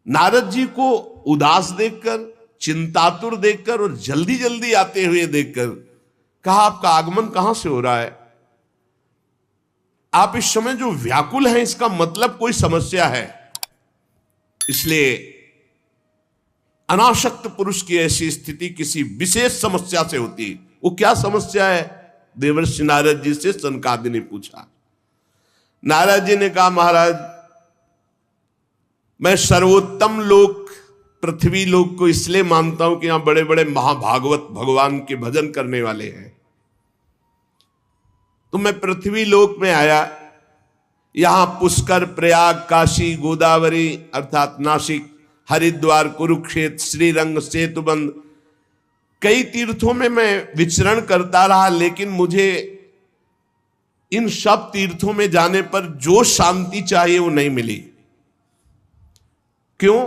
नारद जी को उदास देखकर, चिंतातुर देखकर और जल्दी जल्दी आते हुए देखकर कहा, आपका आगमन कहां से हो रहा है? आप इस समय जो व्याकुल हैं, इसका मतलब कोई समस्या है। इसलिए अनासक्त पुरुष की ऐसी स्थिति किसी विशेष समस्या से होती है। वो क्या समस्या है? देवर्षि नारद जी से सनकादि ने पूछा। नारद जी ने कहा, महाराज मैं सर्वोत्तम लोक पृथ्वी लोक को इसलिए मानता हूं कि यहां बड़े बड़े महाभागवत भगवान के भजन करने वाले हैं। तो मैं पृथ्वी लोक में आया, यहां पुष्कर, प्रयाग, काशी, गोदावरी अर्थात नासिक, हरिद्वार, कुरुक्षेत्र, श्रीरंग, सेतुबंध, कई तीर्थों में मैं विचरण करता रहा, लेकिन मुझे इन सब तीर्थों में जाने पर जो शांति चाहिए वो नहीं मिली। क्यों?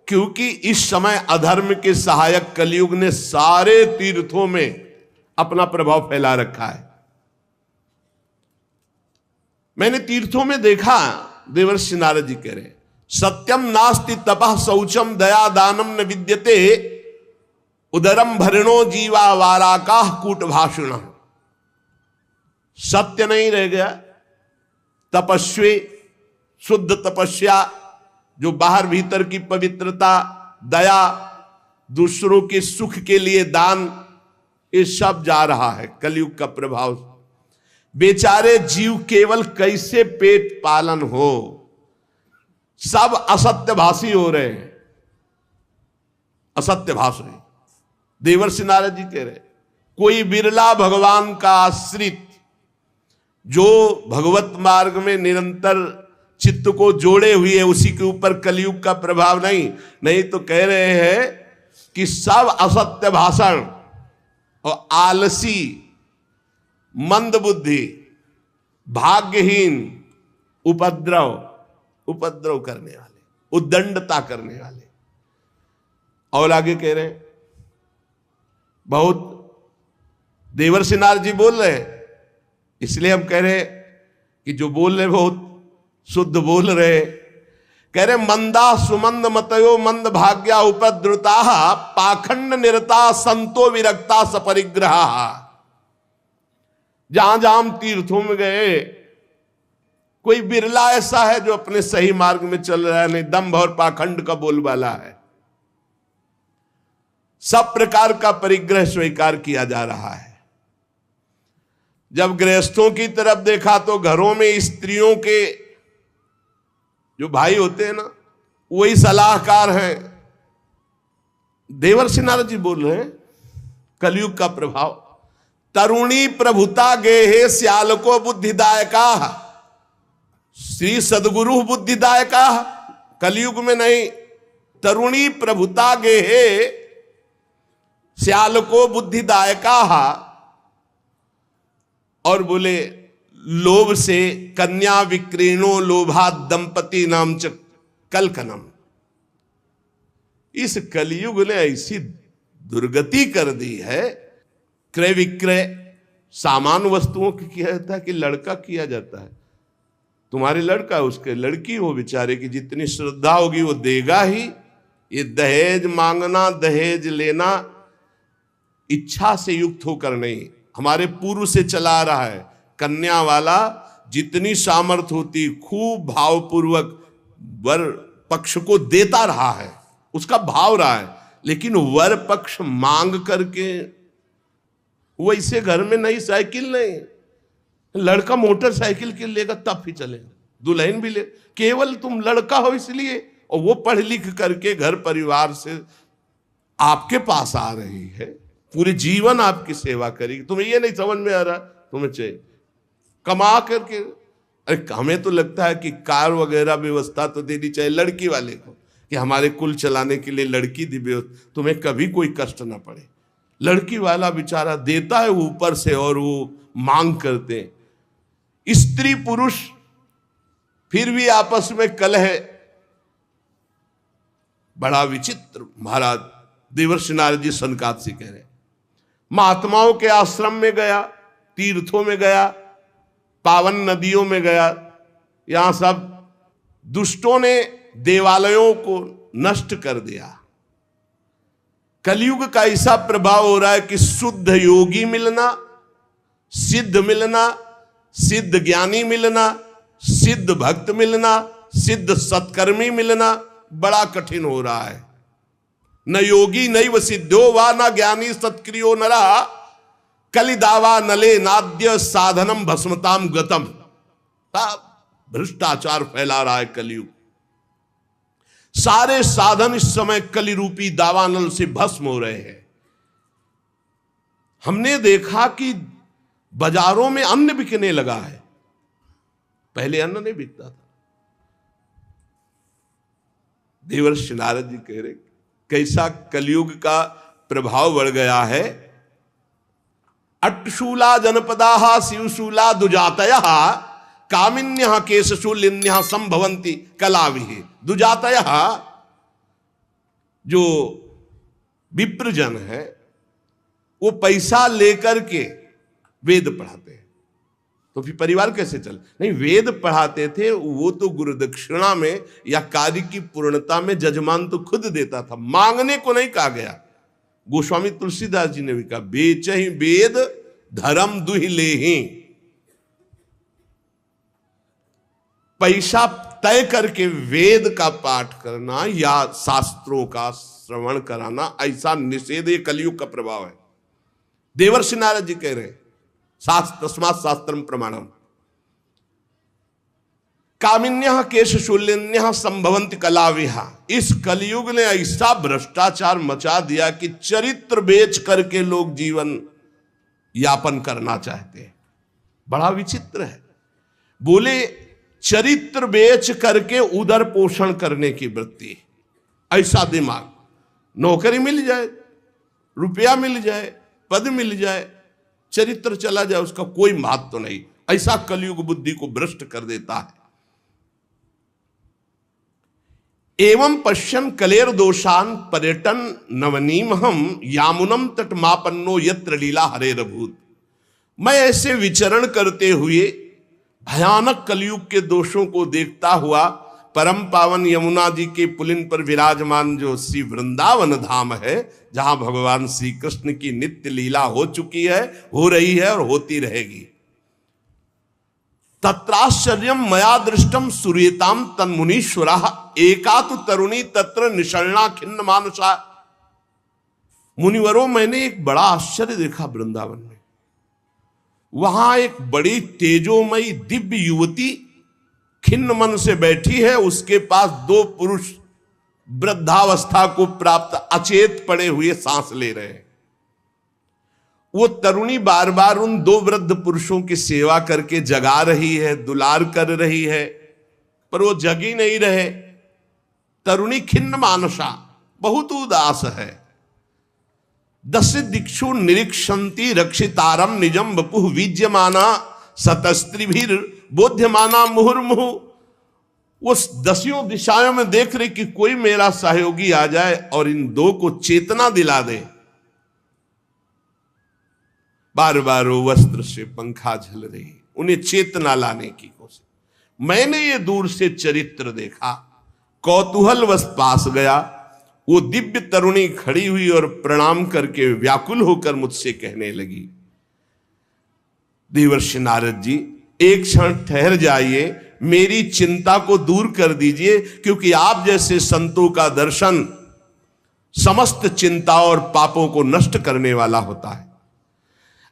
क्योंकि इस समय अधर्म के सहायक कलयुग ने सारे तीर्थों में अपना प्रभाव फैला रखा है। मैंने तीर्थों में देखा, देवर्षि नारद जी कह रहे, सत्यम नास्ति तपः शौचम दया दानम न विद्यते उदरम भरणो जीवा वाराकाह कूट भाषण। सत्य नहीं रह गया। तपस्वी, शुद्ध तपस्या, जो बाहर भीतर की पवित्रता, दया, दूसरों के सुख के लिए दान, ये सब जा रहा है कलयुग का प्रभाव। बेचारे जीव केवल कैसे पेट पालन हो, सब असत्यभाषी हो रहे हैं, असत्यभाषी। देवर्षि नारद जी कह रहे, कोई बिरला भगवान का आश्रित जो भगवत मार्ग में निरंतर चित्त को जोड़े हुए, उसी के ऊपर कलयुग का प्रभाव नहीं तो कह रहे हैं कि सब असत्य भाषण और आलसी, मंद बुद्धि, भाग्यहीन, उपद्रव करने वाले, उद्दंडता करने वाले। और आगे कह रहे हैं, बहुत देवर्षि नारद जी बोल रहे हैं, इसलिए हम कह रहे कि जो बोल रहे बहुत शुद्ध बोल रहे। कह रहे, मंदा सुमंद मतयो मंद भाग्या उपद्रुता पाखंड निरता संतो विरक्ता सपरिग्रहा। जहां जहां हम तीर्थों में गए, कोई बिरला ऐसा है जो अपने सही मार्ग में चल रहा है, नहीं दंभ और पाखंड का बोलबाला है। सब प्रकार का परिग्रह स्वीकार किया जा रहा है। जब गृहस्थों की तरफ देखा तो घरों में स्त्रियों के जो भाई होते हैं ना, वही सलाहकार हैं। देवर्षि नारद जी बोल रहे हैं, कलयुग का प्रभाव। तरुणी प्रभुता गेहे श्यालको बुद्धिदायका, श्री सदगुरु बुद्धिदायका। कलयुग में नहीं, तरुणी प्रभुता गेहे श्यालको बुद्धिदायका। और बोले, लोभ से कन्या विक्रीणो लोभा दंपति नाम च कलकनम। इस कलयुग ने ऐसी दुर्गति कर दी है। क्रय विक्रय सामान वस्तुओं की किया जाता है कि लड़का किया जाता है। तुम्हारे लड़का, उसके लड़की हो बेचारे की जितनी श्रद्धा होगी वो देगा ही। ये दहेज मांगना, दहेज लेना इच्छा से युक्त होकर नहीं, हमारे पूर्व से चला रहा है। कन्या वाला जितनी सामर्थ होती खूब भावपूर्वक वर पक्ष को देता रहा है, उसका भाव रहा है। लेकिन वर पक्ष मांग करके वैसे घर में नई साइकिल नहीं, लड़का मोटरसाइकिल के लेगा तब ही चलेगा, दुल्हन भी ले। केवल तुम लड़का हो इसलिए, और वो पढ़ लिख करके घर परिवार से आपके पास आ रही है, पूरे जीवन आपकी सेवा करेगी। तुम्हें ये नहीं समझ में आ रहा, तुम्हें चाहिए कमा करके। अरे हमें तो लगता है कि कार वगैरह व्यवस्था तो देनी चाहिए लड़की वाले को, कि हमारे कुल चलाने के लिए लड़की दी, तुम्हें कभी कोई कष्ट ना पड़े। लड़की वाला बेचारा देता है ऊपर से, और वो मांग करते हैं। स्त्री पुरुष फिर भी आपस में कलह, बड़ा विचित्र। महाराज देवर्षि नारद जी सनकादि से कह रहे, महात्माओं के आश्रम में गया, तीर्थों में गया, पावन नदियों में गया, यहां सब दुष्टों ने देवालयों को नष्ट कर दिया। कलयुग का ऐसा प्रभाव हो रहा है कि शुद्ध योगी मिलना, सिद्ध मिलना, सिद्ध ज्ञानी मिलना, सिद्ध भक्त मिलना, सिद्ध सत्कर्मी मिलना बड़ा कठिन हो रहा है। न योगी नैव सिद्धो वा न ज्ञानी सत्क्रियो नरा कलिदावा नले नाद्य साधनम भस्मताम गतम। भ्रष्टाचार फैला रहा है कलयुग। सारे साधन इस समय कलि रूपी दावानल से भस्म हो रहे हैं। हमने देखा कि बाजारों में अन्न बिकने लगा है, पहले अन्न नहीं बिकता था। देवर्षि नारद जी कह रहे कैसा कलयुग का प्रभाव बढ़ गया है। अट्टशूला जनपदा शिवशूला दुजातय कामिन्य केशशूलिन्य संभवंती कलाविहि। दुजातय जो विप्रजन है वो पैसा लेकर के वेद पढ़ाते हैं, तो फिर परिवार कैसे चले? नहीं, वेद पढ़ाते थे वो तो गुरु दक्षिणा में या कार्य की पूर्णता में जजमान तो खुद देता था, मांगने को नहीं कहा गया। गोस्वामी तुलसीदास जी ने भी कहा बेच ही वेद धर्म दुहि ले ही। पैसा तय करके वेद का पाठ करना या शास्त्रों का श्रवण कराना, ऐसा निषेध ये कलयुग का प्रभाव है। देवर्षि नारद जी कह रहे हैं तस्मात् शास्त्रम प्रमाणम कामिन्यः केशशूलिन्यः संभवन्ति कलाविहा। इस कलयुग ने ऐसा भ्रष्टाचार मचा दिया कि चरित्र बेच करके लोग जीवन यापन करना चाहते हैं। बड़ा विचित्र है। बोले चरित्र बेच करके उदर पोषण करने की वृत्ति, ऐसा दिमाग। नौकरी मिल जाए, रुपया मिल जाए, पद मिल जाए, चरित्र चला जाए, उसका कोई महत्व तो नहीं। ऐसा कलयुग बुद्धि को भ्रष्ट कर देता है। एवं पश्यन कलेर दोषान पर्यटन नवनीमहम यामुनम तटमापन्नो यत्र लीला हरेरभूत। मैं ऐसे विचरण करते हुए भयानक कलयुग के दोषों को देखता हुआ परम पावन यमुना जी के पुलिन पर विराजमान जो श्री वृंदावन धाम है, जहां भगवान श्री कृष्ण की नित्य लीला हो चुकी है, हो रही है और होती रहेगी। तत्राश्चर्यम मया दृष्टम सूर्यताम तन्मुनीश्वरा एका तु तरुणी तत्र निषण्णा खिन्न मानसा। मुनिवरों, मैंने एक बड़ा आश्चर्य देखा वृंदावन में। वहां एक बड़ी तेजोमयी दिव्य युवती खिन्न मन से बैठी है, उसके पास दो पुरुष वृद्धावस्था को प्राप्त अचेत पड़े हुए सांस ले रहे हैं। वो तरुणी बार बार उन दो वृद्ध पुरुषों की सेवा करके जगा रही है, दुलार कर रही है, पर वो जगी नहीं रहे। तरुणी खिन्न मानसा, बहुत उदास है। दश दिक्षु निरीक्षन्ति रक्षितारम निजम वपुः विज्यमाना सतस्त्रिभिर बोध्यमाना मुहुर्मुहु। वो दसियों दिशाओं में देख रही कि कोई मेरा सहयोगी आ जाए और इन दो को चेतना दिला दे। बार बार वो वस्त्र से पंखा झल रही, उन्हें चेतना लाने की कोशिश। मैंने ये दूर से चरित्र देखा, कौतूहलवश पास गया। वो दिव्य तरुणी खड़ी हुई और प्रणाम करके व्याकुल होकर मुझसे कहने लगी, देवर्षि नारद जी, एक क्षण ठहर जाइए, मेरी चिंता को दूर कर दीजिए, क्योंकि आप जैसे संतों का दर्शन समस्त चिंता और पापों को नष्ट करने वाला होता है।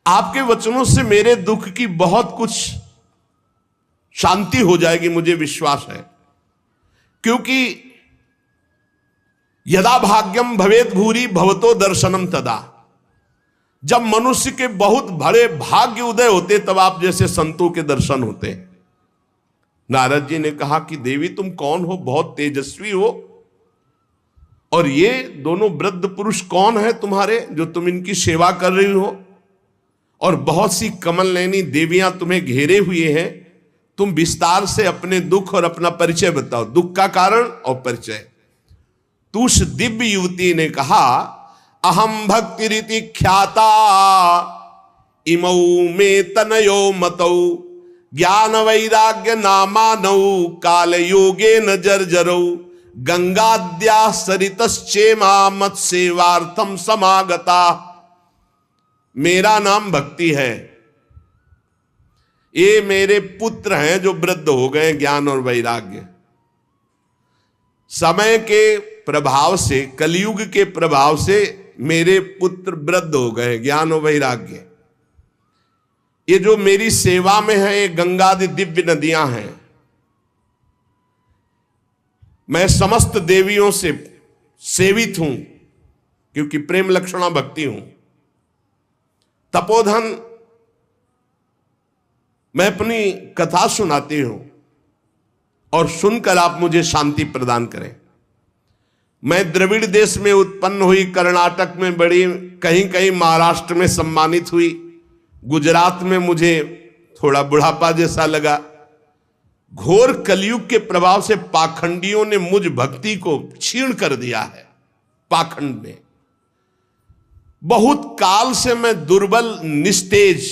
आपके वचनों से मेरे दुख की बहुत कुछ शांति हो जाएगी, मुझे विश्वास है। क्योंकि यदा भाग्यम भवेद भूरि भवतो दर्शनम तदा। जब मनुष्य के बहुत बड़े भाग्य उदय होते तब आप जैसे संतों के दर्शन होते हैं। नारद जी ने कहा कि देवी तुम कौन हो, बहुत तेजस्वी हो, और ये दोनों वृद्ध पुरुष कौन है तुम्हारे जो तुम इनकी सेवा कर रही हो, और बहुत सी कमल नयनी देवियां तुम्हें घेरे हुए हैं। तुम विस्तार से अपने दुख और अपना परिचय बताओ, दुख का कारण और परिचय। तो उस दिव्य युवती ने कहा, अहम भक्ति रीति ख्याता इमऊ में तनयो मतौ ज्ञान वैराग्य नामानौ काल योगे न जर्जरौ गंगाद्या सरितश्चेमा मत सेवार्थम समागता। मेरा नाम भक्ति है। ये मेरे पुत्र हैं जो वृद्ध हो गए ज्ञान और वैराग्य। समय के प्रभाव से, कलयुग के प्रभाव से मेरे पुत्र वृद्ध हो गए ज्ञान और वैराग्य। ये जो मेरी सेवा में है ये गंगादि दिव्य नदियां हैं। मैं समस्त देवियों से सेवित हूं क्योंकि प्रेम लक्षणा भक्ति हूं। तपोधन मैं अपनी कथा सुनाती हूं और सुनकर आप मुझे शांति प्रदान करें। मैं द्रविड़ देश में उत्पन्न हुई, कर्नाटक में बड़ी, कहीं कहीं महाराष्ट्र में सम्मानित हुई, गुजरात में मुझे थोड़ा बुढ़ापा जैसा लगा। घोर कलयुग के प्रभाव से पाखंडियों ने मुझ भक्ति को क्षीण कर दिया है। पाखंड में बहुत काल से मैं दुर्बल, निस्तेज,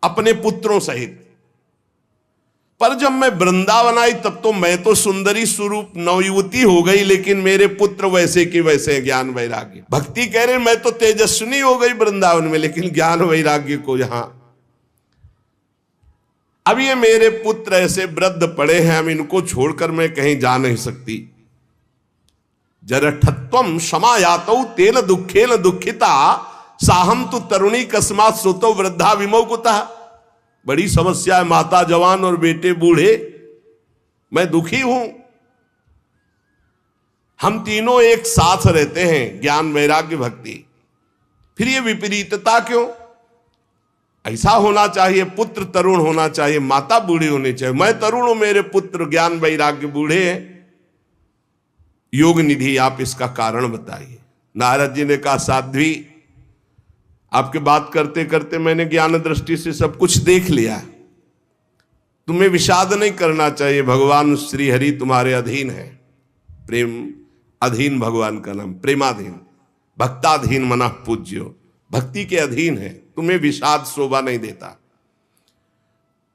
अपने पुत्रों सहित। पर जब मैं वृंदावन आई तब तो मैं तो सुंदरी स्वरूप नवयुवती हो गई, लेकिन मेरे पुत्र वैसे की वैसे ज्ञान वैराग्य। भक्ति कह रहे मैं तो तेजस्विनी हो गई वृंदावन में, लेकिन ज्ञान वैराग्य को यहां। अब ये मेरे पुत्र ऐसे वृद्ध पड़े हैं, हम इनको छोड़कर मैं कहीं जा नहीं सकती। जरठत्वम क्षमायातौ तेन दुखेन दुखिता साहम तु तरुणी कस्मात सुतो वृद्धा विमोकुता। बड़ी समस्या है, माता जवान और बेटे बूढ़े, मैं दुखी हूं। हम तीनों एक साथ रहते हैं, ज्ञान वैराग्य भक्ति। फिर ये विपरीतता क्यों? ऐसा होना चाहिए, पुत्र तरुण होना चाहिए, माता बूढ़ी होनी चाहिए। मैं तरुण हूं, मेरे पुत्र ज्ञान वैराग्य बूढ़े हैं। योग निधि आप इसका कारण बताइए। नारद जी ने कहा साध्वी, आपके बात करते करते मैंने ज्ञान दृष्टि से सब कुछ देख लिया। तुम्हें विषाद नहीं करना चाहिए, भगवान श्री हरि तुम्हारे अधीन है। प्रेम अधीन भगवान का नाम, प्रेमाधीन, भक्ताधीन मना पूज्यो, भक्ति के अधीन है, तुम्हें विषाद शोभा नहीं देता।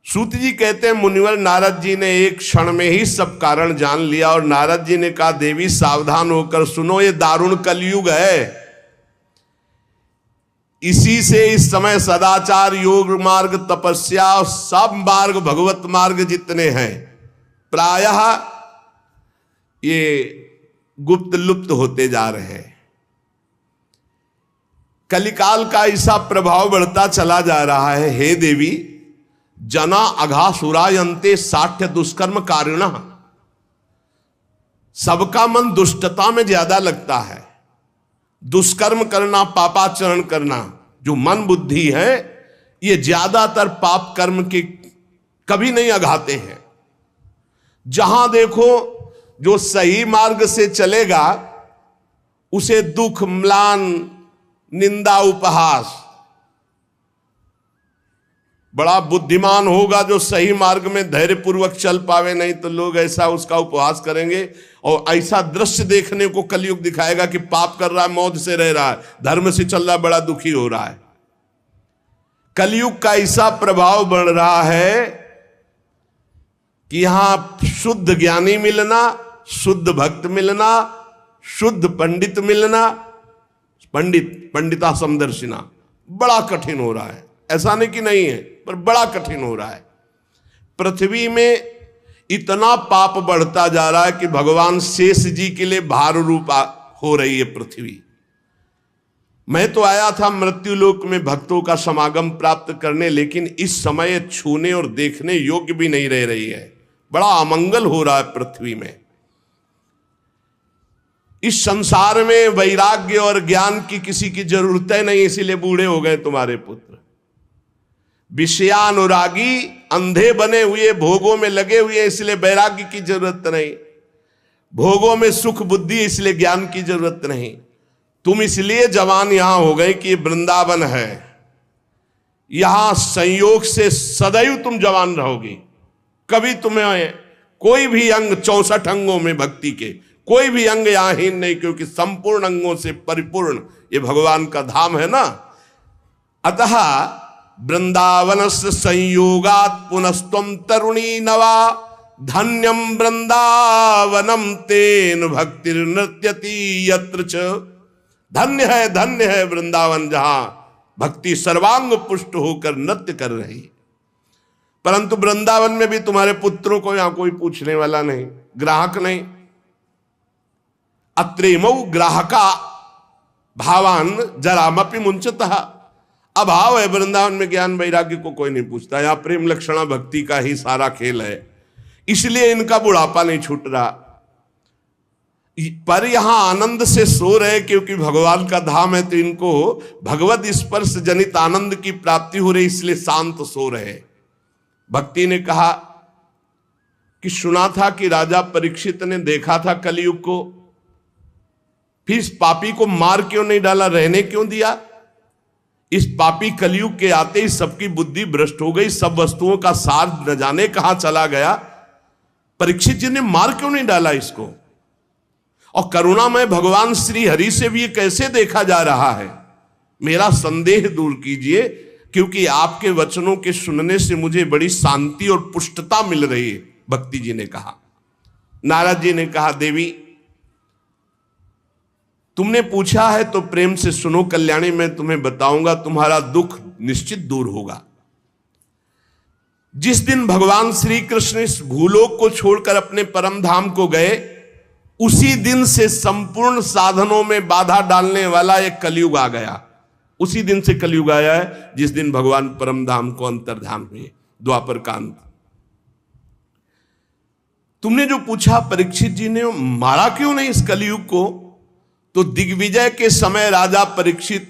सूत जी कहते हैं मुनिवर नारद जी ने एक क्षण में ही सब कारण जान लिया और नारद जी ने कहा देवी सावधान होकर सुनो, ये दारुण कलयुग है। इसी से इस समय सदाचार, योग मार्ग, तपस्या, सब मार्ग, भगवत मार्ग जितने हैं प्रायः ये गुप्त लुप्त होते जा रहे हैं। कलिकाल का ऐसा प्रभाव बढ़ता चला जा रहा है। हे देवी, जना अघासुरायन्ते साठ्य दुष्कर्म कारिणा। सबका मन दुष्टता में ज्यादा लगता है। दुष्कर्म करना, पापाचरण करना, जो मन बुद्धि है ये ज्यादातर पाप कर्म के कभी नहीं अघाते हैं। जहां देखो जो सही मार्ग से चलेगा उसे दुख, म्लान, निंदा, उपहास। बड़ा बुद्धिमान होगा जो सही मार्ग में धैर्य पूर्वक चल पावे, नहीं तो लोग ऐसा उसका उपहास करेंगे और ऐसा दृश्य देखने को कलयुग दिखाएगा कि पाप कर रहा है, मौज से रह रहा है, धर्म से चल रहा है, बड़ा दुखी हो रहा है। कलयुग का ऐसा प्रभाव बढ़ रहा है कि यहां शुद्ध ज्ञानी मिलना, शुद्ध भक्त मिलना, शुद्ध पंडित मिलना, पंडिता समदर्शिना बड़ा कठिन हो रहा है। ऐसा नहीं कि नहीं है, पर बड़ा कठिन हो रहा है। पृथ्वी में इतना पाप बढ़ता जा रहा है कि भगवान शेष जी के लिए भार रूप हो रही है पृथ्वी। मैं तो आया था मृत्यु लोक में भक्तों का समागम प्राप्त करने, लेकिन इस समय छूने और देखने योग्य भी नहीं रह रही है। बड़ा अमंगल हो रहा है पृथ्वी में। इस संसार में वैराग्य और ज्ञान की किसी की जरूरत है नहीं, इसीलिए बूढ़े हो गए तुम्हारे पुत्र। विषयानुरागी, अंधे बने हुए, भोगों में लगे हुए, इसलिए वैराग्य की जरूरत नहीं। भोगों में सुख बुद्धि, इसलिए ज्ञान की जरूरत नहीं। तुम इसलिए जवान यहां हो गए कि वृंदावन है, यहां संयोग से सदैव तुम जवान रहोगी। कभी तुम्हें कोई भी अंग, 64 अंगों में भक्ति के कोई भी अंग यहां हीन नहीं, क्योंकि संपूर्ण अंगों से परिपूर्ण ये भगवान का धाम है ना। अतः वृंदावन संयोगात पुनस्तम तरुणी नवा धन्यम वृंदावनम तेन भक्तिर नृत्यति यत्र च। धन्य है वृंदावन, जहां भक्ति सर्वांग पुष्ट होकर नृत्य कर रही। परंतु वृंदावन में भी तुम्हारे पुत्रों को यहां कोई पूछने वाला नहीं, ग्राहक नहीं। अत्रेमौ ग्राहका भावान जरामपि मुंचतः। अभाव है वृंदावन में, ज्ञान वैराग्य को कोई नहीं पूछता। यहां प्रेम लक्षणा भक्ति का ही सारा खेल है, इसलिए इनका बुढ़ापा नहीं छूट रहा। पर यहां आनंद से सो रहे, क्योंकि भगवान का धाम है, तो इनको भगवत स्पर्श जनित आनंद की प्राप्ति हो रही, इसलिए शांत सो रहे। भक्ति ने कहा कि सुना था कि राजा परीक्षित ने देखा था कलयुग को, फिर इस पापी को मार क्यों नहीं डाला, रहने क्यों दिया? इस पापी कलयुग के आते ही सबकी बुद्धि भ्रष्ट हो गई, सब वस्तुओं का सार न जाने कहां चला गया। परीक्षित जी ने मार क्यों नहीं डाला इसको? और करुणामय भगवान श्री हरि से भी ये कैसे देखा जा रहा है? मेरा संदेह दूर कीजिए, क्योंकि आपके वचनों के सुनने से मुझे बड़ी शांति और पुष्टता मिल रही है। भक्ति जी ने कहा। नारद जी ने कहा, देवी तुमने पूछा है तो प्रेम से सुनो कल्याणी, मैं तुम्हें बताऊंगा, तुम्हारा दुख निश्चित दूर होगा। जिस दिन भगवान श्री कृष्ण इस भूलोक को छोड़कर अपने परम धाम को गए, उसी दिन से संपूर्ण साधनों में बाधा डालने वाला एक कलयुग आ गया। उसी दिन से कलयुग आया है जिस दिन भगवान परम धाम को अंतर्धान हुए, द्वापर का अंत। तुमने जो पूछा परीक्षित जी ने मारा क्यों नहीं इस कलयुग को, तो दिग्विजय के समय राजा परीक्षित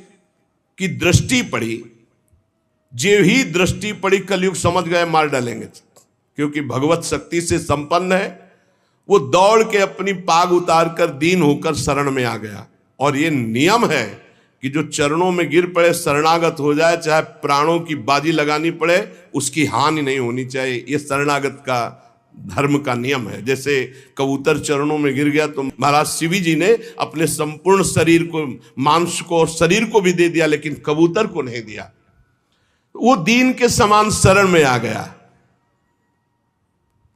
की दृष्टि पड़ी, जे ही दृष्टि पड़ी कलयुग समझ गए मार डालेंगे, क्योंकि भगवत शक्ति से संपन्न है। वो दौड़ के अपनी पाग उतार कर दीन होकर शरण में आ गया। और ये नियम है कि जो चरणों में गिर पड़े, शरणागत हो जाए, चाहे प्राणों की बाजी लगानी पड़े, उसकी हानि नहीं होनी चाहिए। ये शरणागत का धर्म का नियम है। जैसे कबूतर चरणों में गिर गया तो महाराज शिवी जी ने अपने संपूर्ण शरीर को, मांस को और शरीर को भी दे दिया, लेकिन कबूतर को नहीं दिया। वो दीन के समान शरण में आ गया।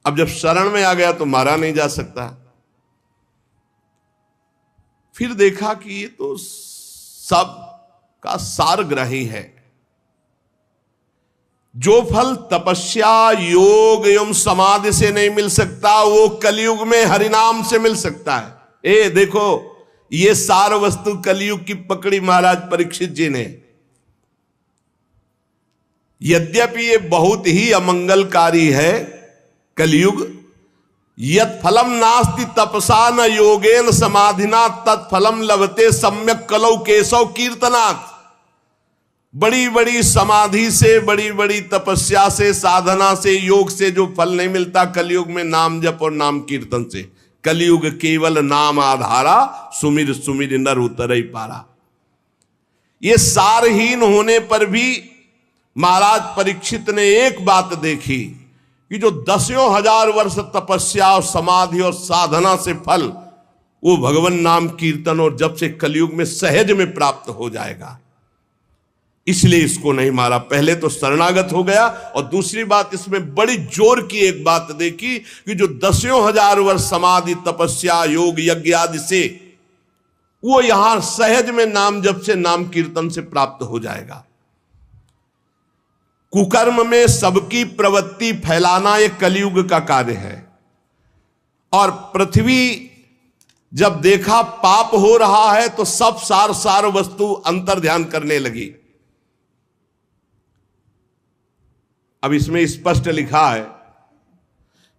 अब जब शरण में आ गया तो मारा नहीं जा सकता। फिर देखा कि ये तो सब का सारग्राही है। जो फल तपस्या, योग एवं समाधि से नहीं मिल सकता, वो कलयुग में हरिनाम से मिल सकता है। ए देखो, ये सार वस्तु कलयुग की पकड़ी महाराज परीक्षित जी ने। यद्यपि ये बहुत ही अमंगलकारी है कलयुग। यत् फलम नास्ति तपसा न योगेन समाधिना तत्फलम लभते सम्यक कलौ केशव कीर्तनात्। बड़ी बड़ी समाधि से, बड़ी बड़ी तपस्या से, साधना से, योग से जो फल नहीं मिलता कलयुग में, नाम जप और नाम कीर्तन से। कलयुग केवल नाम आधारा, सुमिर सुमिर नर उतरई पारा। ये सारहीन होने पर भी महाराज परीक्षित ने एक बात देखी कि जो दसियों हजार वर्ष तपस्या और समाधि और साधना से फल, वो भगवान नाम कीर्तन और जब से कलयुग में सहज में प्राप्त हो जाएगा। इसलिए इसको नहीं मारा। पहले तो शरणागत हो गया, और दूसरी बात इसमें बड़ी जोर की एक बात देखी कि जो दसियों हजार वर्ष समाधि, तपस्या, योग, यज्ञ आदि से, वो यहां सहज में नाम जप से, नाम कीर्तन से प्राप्त हो जाएगा। कुकर्म में सबकी प्रवृत्ति फैलाना एक कलयुग का कार्य है। और पृथ्वी जब देखा पाप हो रहा है तो सब सार वस्तु अंतर ध्यान करने लगी। अब इसमें स्पष्ट लिखा है,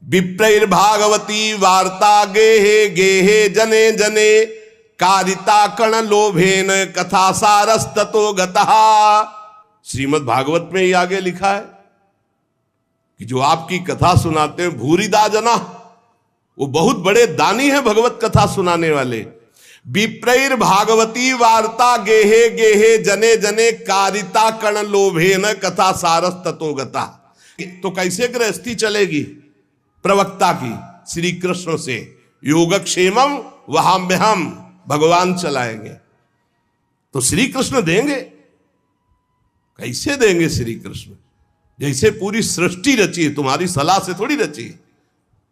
विप्रैर्भागवती वार्ता गेहे गेहे जने जने कारिता कण लोभेन कथा सारस्ततो गतः। श्रीमद् भागवत में ही आगे लिखा है कि जो आपकी कथा सुनाते हैं भूरिदा जना, वो बहुत बड़े दानी है भगवत कथा सुनाने वाले। विप्रैर भागवती वार्ता गेहे गेहे जने जने कारिता कण लोभेन कथा सारस ततो गता। तो कैसे गृहस्थी चलेगी प्रवक्ता की? श्री कृष्ण से। योगक्षेमम वहाम्यहम, भगवान चलाएंगे तो श्री कृष्ण देंगे। कैसे देंगे श्री कृष्ण? जैसे पूरी सृष्टि रची है, तुम्हारी सलाह से थोड़ी रची।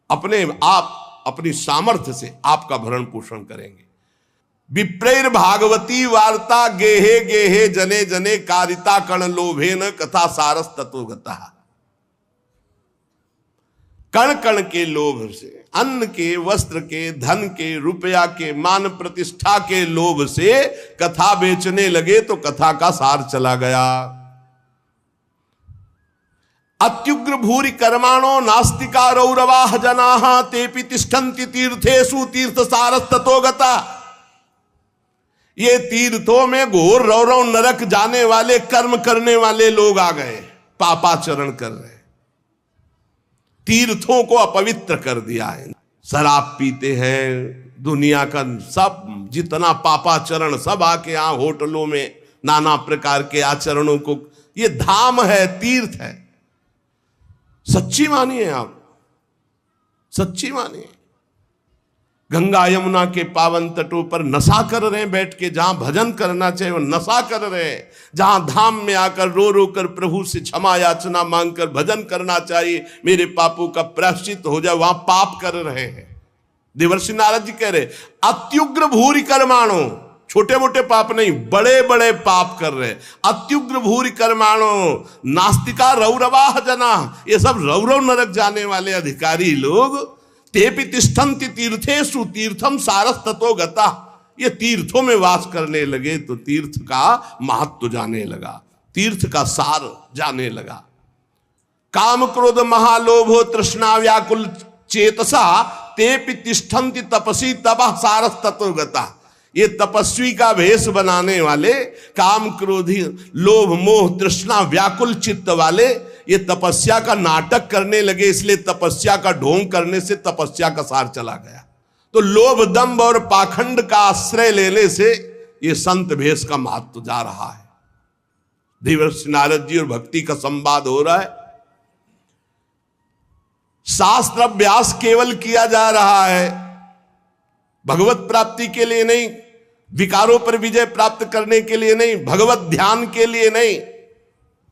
अपने आप अपनी सामर्थ्य से आपका भरण पोषण करेंगे। विप्रैर भागवती वार्ता गेहे गेहे जने जने कारिता कण लोभेन कथा सारस तत्वगता। कण कण के लोभ से, अन्न के, वस्त्र के, धन के, रुपया के, मान प्रतिष्ठा के लोभ से कथा बेचने लगे तो कथा का सार चला गया। अत्युग्र भूरि कर्माणो नास्तिका रौरवाह जनाः तेपि तिष्ठन्ति तीर्थेषु तीर्थ सारस ततोगता। ये तीर्थों में घोर रौरव नरक जाने वाले कर्म करने वाले लोग आ गए, पापाचरण कर रहे, तीर्थों को अपवित्र कर दिया है। शराब पीते हैं, दुनिया का सब जितना पापाचरण सब आके यहां होटलों में नाना प्रकार के आचरणों को, ये धाम है, तीर्थ है। सच्ची मानिए आप, सच्ची मानिए। गंगा यमुना के पावन तटों पर नशा कर रहे हैं बैठ के, जहां भजन करना चाहिए वो नशा कर रहे हैं, जहां धाम में आकर रो रो कर प्रभु से क्षमा याचना मांगकर भजन करना चाहिए, मेरे पापों का प्रायश्चित हो जाए, वहां पाप कर रहे हैं। देवर्षि नारद जी कह रहे अत्युग्र भूरि कर्माणो, छोटे मोटे पाप नहीं, बड़े बड़े पाप कर रहे। अत्युग्र भूरि कर्माणो नास्तिका रौरवाह जना, ये सब रौरव नरक जाने वाले अधिकारी लोग। तेपि तिष्ठन्ति तीर्थेषु तीर्थम सारस ततोगता, ये तीर्थों में वास करने लगे तो तीर्थ का महत्व जाने लगा, तीर्थ का सार जाने लगा। काम क्रोध महालोभो तृष्णा व्याकुल चेतसा तेपि तिष्ठन्ति तपसी तपः सारस ततोगता। ये तपस्वी का भेष बनाने वाले, काम क्रोधी लोभ मोह तृष्णा व्याकुल चित्त वाले, ये तपस्या का नाटक करने लगे, इसलिए तपस्या का ढोंग करने से तपस्या का सार चला गया। तो लोभ दंभ और पाखंड का आश्रय लेने से ये संत भेष का महत्व जा रहा है। देवर्षि नारद जी और भक्ति का संवाद हो रहा है। शास्त्र अभ्यास केवल किया जा रहा है, भगवत प्राप्ति के लिए नहीं, विकारों पर विजय प्राप्त करने के लिए नहीं, भगवत ध्यान के लिए नहीं।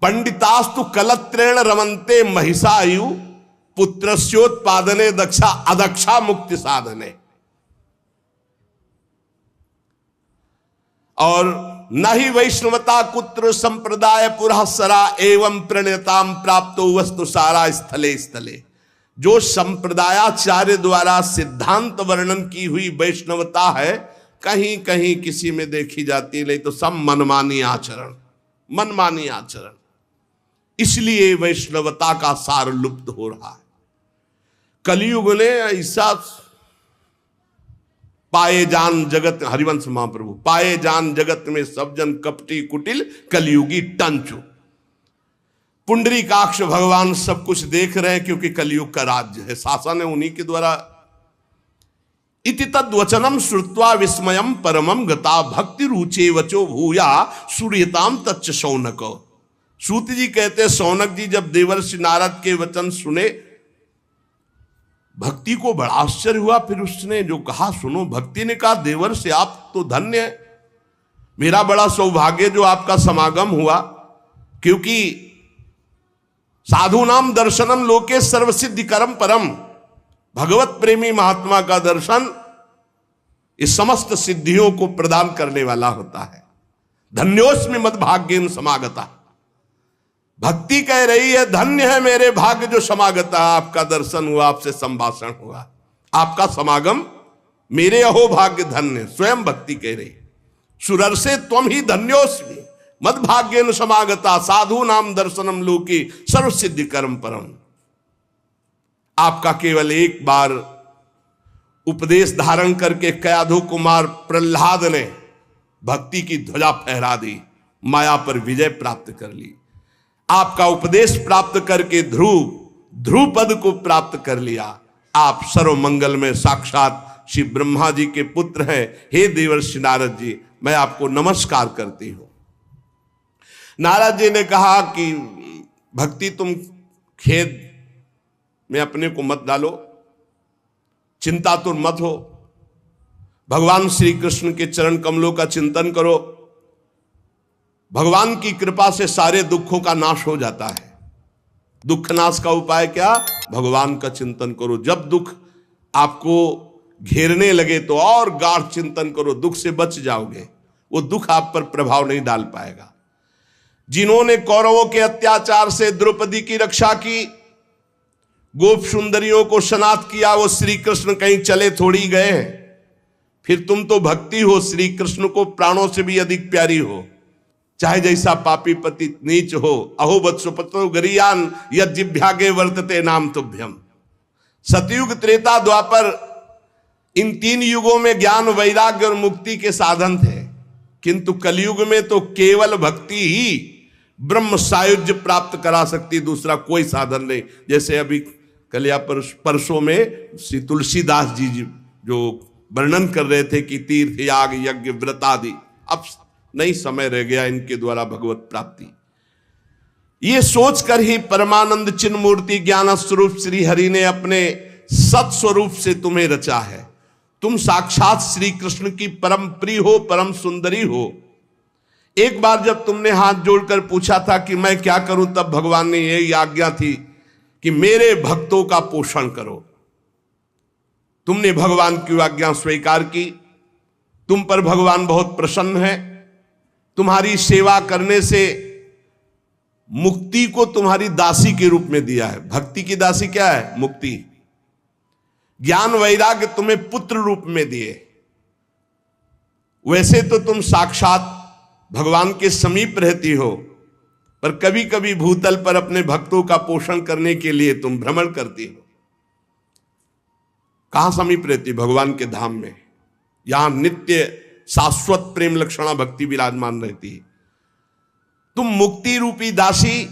पंडितास्तु कलत्रेण रमन्ते महिषायु पुत्रस्योत्पादने दक्षा अदक्षा मुक्ति साधने। और न ही वैष्णवता कुत्र संप्रदाय पुरःसरा एवं प्रणेताम प्राप्तो वस्तु सारा स्थले स्थले। जो संप्रदायाचार्य द्वारा सिद्धांत वर्णन की हुई वैष्णवता है, कहीं कहीं किसी में देखी जाती है, नहीं तो सब मनमानी आचरण, मनमानी आचरण। इसलिए वैष्णवता का सार लुप्त हो रहा है। कलयुग ने ऐसा पाए जान जगत, हरिवंश महाप्रभु, पाए जान जगत में सब जन कपटी कुटिल कलयुगी टंचु। पुंडरीकाक्ष भगवान सब कुछ देख रहे हैं, क्योंकि कलयुग का राज्य है, शासन है उन्हीं के द्वारा। इति तद्वचनम श्रुत्वा विस्मयम परमम गता भक्ति रुचे वचो भूया सूर्यताम तच्च शौनक। सूत जी कहते, शौनक जी जब देवर्षि नारद के वचन सुने, भक्ति को बड़ा आश्चर्य हुआ। फिर उसने जो कहा सुनो, भक्ति ने कहा देवर्षि आप तो धन्य है, मेरा बड़ा सौभाग्य जो आपका समागम हुआ, क्योंकि साधु नाम दर्शनम लोके सर्वसिद्धि करम परम। भगवत प्रेमी महात्मा का दर्शन इस समस्त सिद्धियों को प्रदान करने वाला होता है। धन्योस्मि मद्भाग्येन समागता। भक्ति कह रही है धन्य है मेरे भाग्य जो समागता, आपका दर्शन हुआ, आपसे संभाषण हुआ, आपका समागम मेरे अहो भाग्य धन्य। स्वयं भक्ति कह रही है सुरर्षे त्वम ही धन्योस्मि मद्भाग्येन समागता साधु नाम दर्शनम लोके सर्व सिद्धि कर्म परम। आपका केवल एक बार उपदेश धारण करके कयाधु कुमार प्रहलाद ने भक्ति की ध्वजा फहरा दी, माया पर विजय प्राप्त कर ली। आपका उपदेश प्राप्त करके ध्रुव पद को प्राप्त कर लिया। आप सर्व मंगल में साक्षात श्री ब्रह्मा जी के पुत्र हैं। हे देवर्षि नारद जी, मैं आपको नमस्कार करती हूं। नारद जी ने कहा कि भक्ति तुम खेद में अपने को मत डालो, चिंता तो मत हो, भगवान श्री कृष्ण के चरण कमलों का चिंतन करो। भगवान की कृपा से सारे दुखों का नाश हो जाता है। दुख नाश का उपाय क्या? भगवान का चिंतन करो। जब दुख आपको घेरने लगे तो और गाढ़ चिंतन करो, दुख से बच जाओगे, वो दुख आप पर प्रभाव नहीं डाल पाएगा। जिन्होंने कौरवों के अत्याचार से द्रौपदी की रक्षा की, गोप सुंदरियों को सनाथ किया, वो श्री कृष्ण कहीं चले थोड़ी गए हैं। फिर तुम तो भक्ति हो, श्री कृष्ण को प्राणों से भी अधिक प्यारी हो, चाहे जैसा पापी पति नीच हो। अहो वत्सपतो गरियान यज्जिभ्यागे वर्तते नाम तुभ्यम। सतयुग, त्रेता, द्वापर, इन 3 युगों में ज्ञान, वैराग्य और मुक्ति के साधन थे, किंतु कलयुग में तो केवल भक्ति ही ब्रह्म सायुज्य प्राप्त करा सकती, दूसरा कोई साधन नहीं। जैसे अभी कलिया परसों में श्री तुलसीदास जी जो वर्णन कर रहे थे कि तीर्थ, याग, यज्ञ, व्रत आदि, अब नहीं समय रह गया इनके द्वारा भगवत प्राप्ति। ये सोचकर ही परमानंद चिन्ह मूर्ति ज्ञान स्वरूप श्री हरि ने अपने सत स्वरूप से तुम्हें रचा है। तुम साक्षात श्री कृष्ण की परम प्रिय हो, परम सुंदरी हो। एक बार जब तुमने हाथ जोड़कर पूछा था कि मैं क्या करूं, तब भगवान ने यही आज्ञा थी कि मेरे भक्तों का पोषण करो। तुमने भगवान की आज्ञा स्वीकार की, तुम पर भगवान बहुत प्रसन्न है। तुम्हारी सेवा करने से मुक्ति को तुम्हारी दासी के रूप में दिया है। भक्ति की दासी क्या है? मुक्ति। ज्ञान वैराग्य तुम्हें पुत्र रूप में दिए। वैसे तो तुम साक्षात भगवान के समीप रहती हो, पर कभी कभी भूतल पर अपने भक्तों का पोषण करने के लिए तुम भ्रमण करती हो। कहां समीप रहती? भगवान के धाम में। यहां नित्य शाश्वत प्रेम लक्षणा भक्ति विराजमान रहती है। तुम मुक्ति रूपी दासी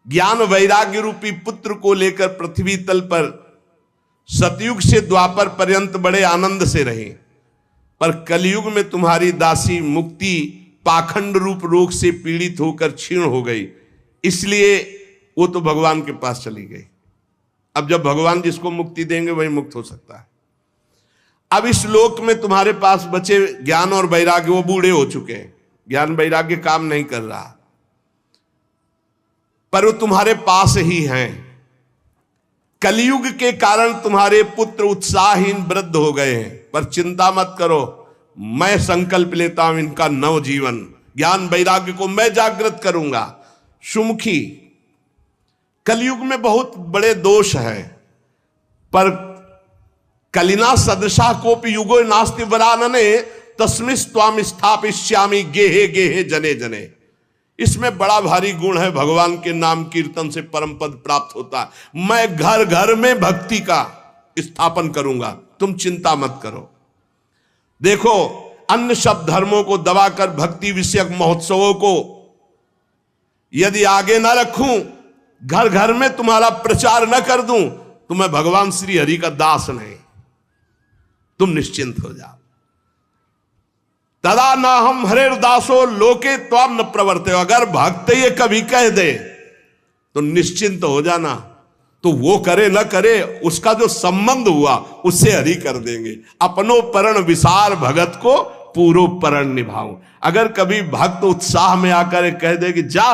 ज्ञान वैराग्य रूपी पुत्र को लेकर पृथ्वी तल पर सतयुग से द्वापर पर्यंत बड़े आनंद से रहे, पर कलयुग में तुम्हारी दासी मुक्ति पाखंड रूप रोग से पीड़ित होकर क्षीण हो गई, इसलिए वो तो भगवान के पास चली गई। अब जब भगवान जिसको मुक्ति देंगे वही मुक्त हो सकता है। अब इस लोक में तुम्हारे पास बचे ज्ञान और वैराग्य, वो बूढ़े हो चुके हैं, ज्ञान वैराग्य काम नहीं कर रहा, पर वो तुम्हारे पास ही हैं। कलयुग के कारण तुम्हारे पुत्र उत्साहहीन वृद्ध हो गए हैं, पर चिंता मत करो, मैं संकल्प लेता हूं इनका नव जीवन, ज्ञान वैराग्य को मैं जागृत करूंगा। सुमुखी, कलयुग में बहुत बड़े दोष हैं, पर कलिना सदृशा कोपि युगो नास्ति वरानने तस्मिस्त्वाम स्थापिष्यामि गेहे गेहे जने जने। इसमें बड़ा भारी गुण है, भगवान के नाम कीर्तन से परम पद प्राप्त होता है। मैं घर घर में भक्ति का स्थापन करूंगा, तुम चिंता मत करो। देखो, अन्य सब धर्मों को दबाकर भक्ति विषयक महोत्सवों को यदि आगे ना रखूं, घर घर में तुम्हारा प्रचार न कर दूं, तो मैं भगवान श्री हरि का दास नहीं। तुम निश्चिंत हो जाओ। तदा ना हम हरे दासो लोके त्वाम न प्रवर्ते। अगर भक्त ये कभी कह दे तो निश्चिंत हो जाना, तो वो करे न करे, उसका जो संबंध हुआ उससे हरि कर देंगे। अपनो परण विसार भगत को पूरो परण निभाऊं। अगर कभी भक्त उत्साह में आकर कह दे कि जा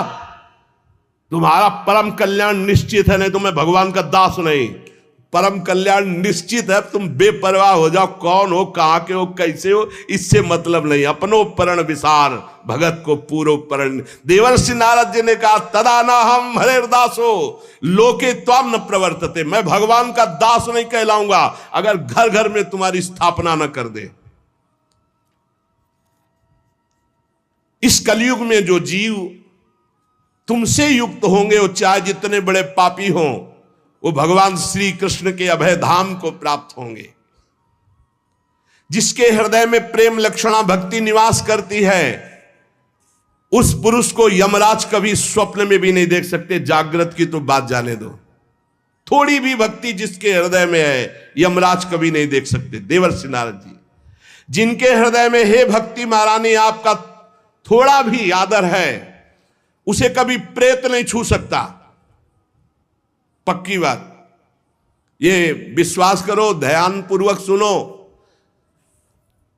तुम्हारा परम कल्याण निश्चित है, नहीं तो मैं भगवान का दास नहीं, परम कल्याण निश्चित है, तुम बेपरवाह हो जाओ, कौन हो, कहां के हो, कैसे हो, इससे मतलब नहीं। अपनो परण विसार भगत को पूरो परण। देवर्षि नारद जी ने कहा तदा ना हम हरे दासो लोके त्वाम न प्रवर्तते। मैं भगवान का दास नहीं कहलाऊंगा अगर घर घर में तुम्हारी स्थापना न कर दे। इस कलयुग में जो जीव तुमसे युक्त होंगे, वो चाहे जितने बड़े पापी हों, वो भगवान श्री कृष्ण के अभय धाम को प्राप्त होंगे। जिसके हृदय में प्रेम लक्षणा भक्ति निवास करती है, उस पुरुष को यमराज कभी स्वप्न में भी नहीं देख सकते। जागृत की तो बात जाने दो, थोड़ी भी भक्ति जिसके हृदय में है, यमराज कभी नहीं देख सकते। देवर्षि नारद जी, जिनके हृदय में हे भक्ति महारानी आपका थोड़ा भी आदर है, उसे कभी प्रेत नहीं छू सकता। पक्की बात, ये विश्वास करो, ध्यान पूर्वक सुनो।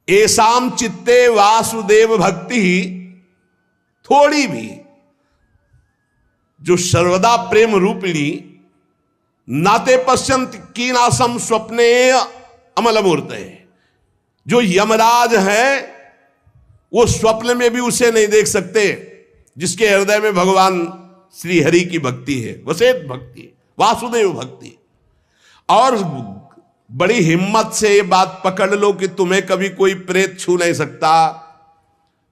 एसाम चित्ते वासुदेव भक्ति, थोड़ी भी जो सर्वदा प्रेम रूपिणी नाते पश्यंत कीनासम स्वप्ने अमल मूर्त है, जो यमराज है वो स्वप्न में भी उसे नहीं देख सकते, जिसके हृदय में भगवान श्री हरि की भक्ति है, वसेत भक्ति, वासुदेव भक्ति। और बड़ी हिम्मत से ये बात पकड़ लो कि तुम्हें कभी कोई प्रेत छू नहीं सकता।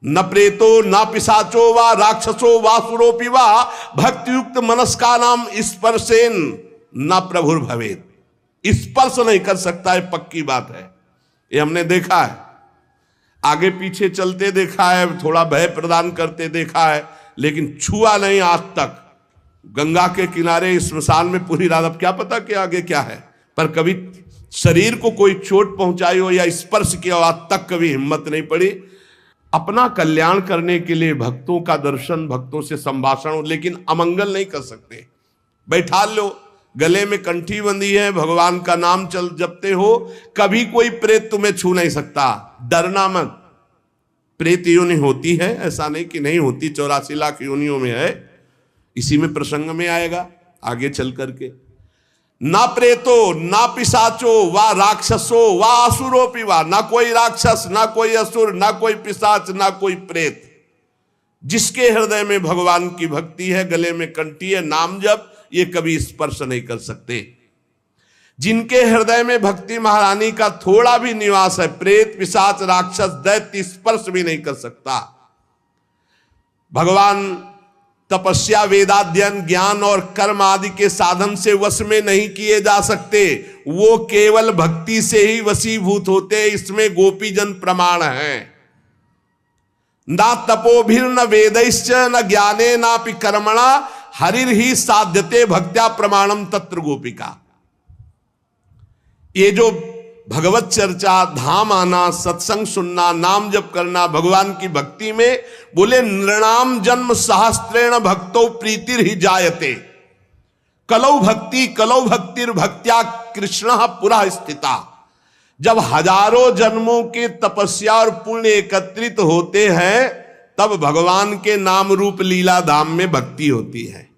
न प्रेतो न पिशाचो व राक्षसो वासुरोपि वा भक्तियुक्त मनस्का नाम स्पर्शेन न प्रभुर भवेत। स्पर्श नहीं कर सकता है, पक्की बात है, ये हमने देखा है, आगे पीछे चलते देखा है, थोड़ा भय प्रदान करते देखा है, लेकिन छुआ नहीं आज तक। गंगा के किनारे स्मशान में पूरी रात, अब क्या पता कि आगे क्या है, पर कभी शरीर को कोई चोट पहुंचाई हो या स्पर्श किया हो, आज तक कभी हिम्मत नहीं पड़ी। अपना कल्याण करने के लिए भक्तों का दर्शन, भक्तों से संभाषण, लेकिन अमंगल नहीं कर सकते। बैठा लो, गले में कंठी बंधी है, भगवान का नाम चल जपते हो, कभी कोई प्रेत तुम्हें छू नहीं सकता। डरना मत, प्रेत योनि होती है, ऐसा नहीं कि नहीं होती, 84 लाख योनियों में है, इसी में प्रसंग में आएगा आगे चल करके। ना प्रेतो ना पिशाचो वा राक्षसो वा असुरोपि वा, ना कोई राक्षस ना कोई असुर ना कोई पिशाच ना कोई प्रेत, जिसके हृदय में भगवान की भक्ति है, गले में कंठी है, नाम जप, ये कभी स्पर्श नहीं कर सकते। जिनके हृदय में भक्ति महारानी का थोड़ा भी निवास है, प्रेत पिशाच राक्षस दैत्य स्पर्श भी नहीं कर सकता। भगवान तपस्या वेदाध्ययन ज्ञान और कर्म आदि के साधन से वश में नहीं किए जा सकते, वो केवल भक्ति से ही वशीभूत होते, इसमें गोपीजन प्रमाण है। ना तपोभिर न वेदैश्च न ज्ञाने नापि कर्मणा हरिर ही साध्यते भक्त्या प्रमाणम तत्र गोपिका। ये जो भगवत चर्चा, धाम आना, सत्संग सुनना, नाम जप करना, भगवान की भक्ति में, बोले नृणाम जन्म सहस्त्रेण भक्तो प्रीतिर ही जायते कलौ भक्तिर भक्त्या कृष्ण पुरः स्थिता। जब हजारों जन्मों के तपस्या और पुण्य एकत्रित होते हैं, तब भगवान के नाम रूप लीला धाम में भक्ति होती है।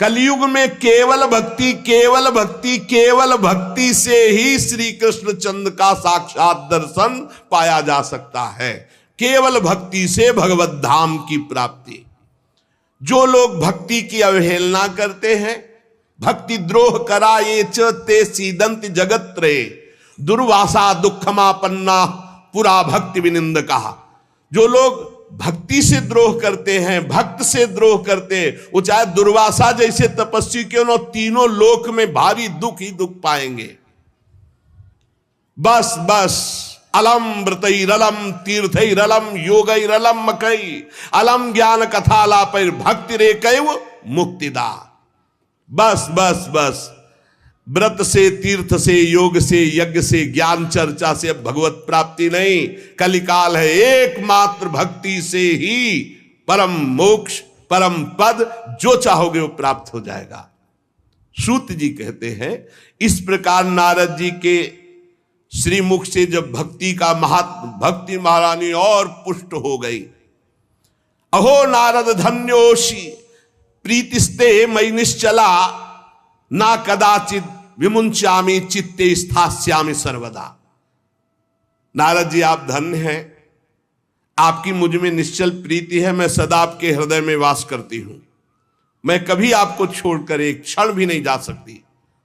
कलयुग में केवल भक्ति केवल भक्ति केवल भक्ति से ही श्री कृष्ण चंद्र का साक्षात दर्शन पाया जा सकता है। केवल भक्ति से भगवत धाम की प्राप्ति। जो लोग भक्ति की अवहेलना करते हैं, भक्ति द्रोह करा ये च ते सीदंत जगत्रे दुर्वासा दुखमापन्ना पुरा भक्ति विनिंद कहा। जो लोग भक्ति से द्रोह करते हैं, भक्त से द्रोह करते, वो चाहे दुर्वासा जैसे तपस्वी क्यों न, तीनों लोक में भारी दुख ही दुख पाएंगे। बस बस अलम व्रतैरलम तीर्थैरलम योगैरलम मकई अलम ज्ञान कथालापैर भक्ति रेकैव मुक्तिदा। बस बस बस व्रत से, तीर्थ से, योग से, यज्ञ से, ज्ञान चर्चा से अब भगवत प्राप्ति नहीं। कलिकाल है, एकमात्र भक्ति से ही परम मोक्ष, परम पद जो चाहोगे वो प्राप्त हो जाएगा। सूत जी कहते हैं, इस प्रकार नारद जी के श्रीमुख से जब भक्ति का भक्ति महारानी और पुष्ट हो गई। अहो नारद धन्योषि प्रीतिस्ते मयि निश्चला ना कदाचित विमुंचामी चित्ते स्थास्यामि सर्वदा। नारद जी आप धन्य हैं, आपकी मुझ में निश्चल प्रीति है, मैं सदा आपके हृदय में वास करती हूं, मैं कभी आपको छोड़कर एक क्षण भी नहीं जा सकती।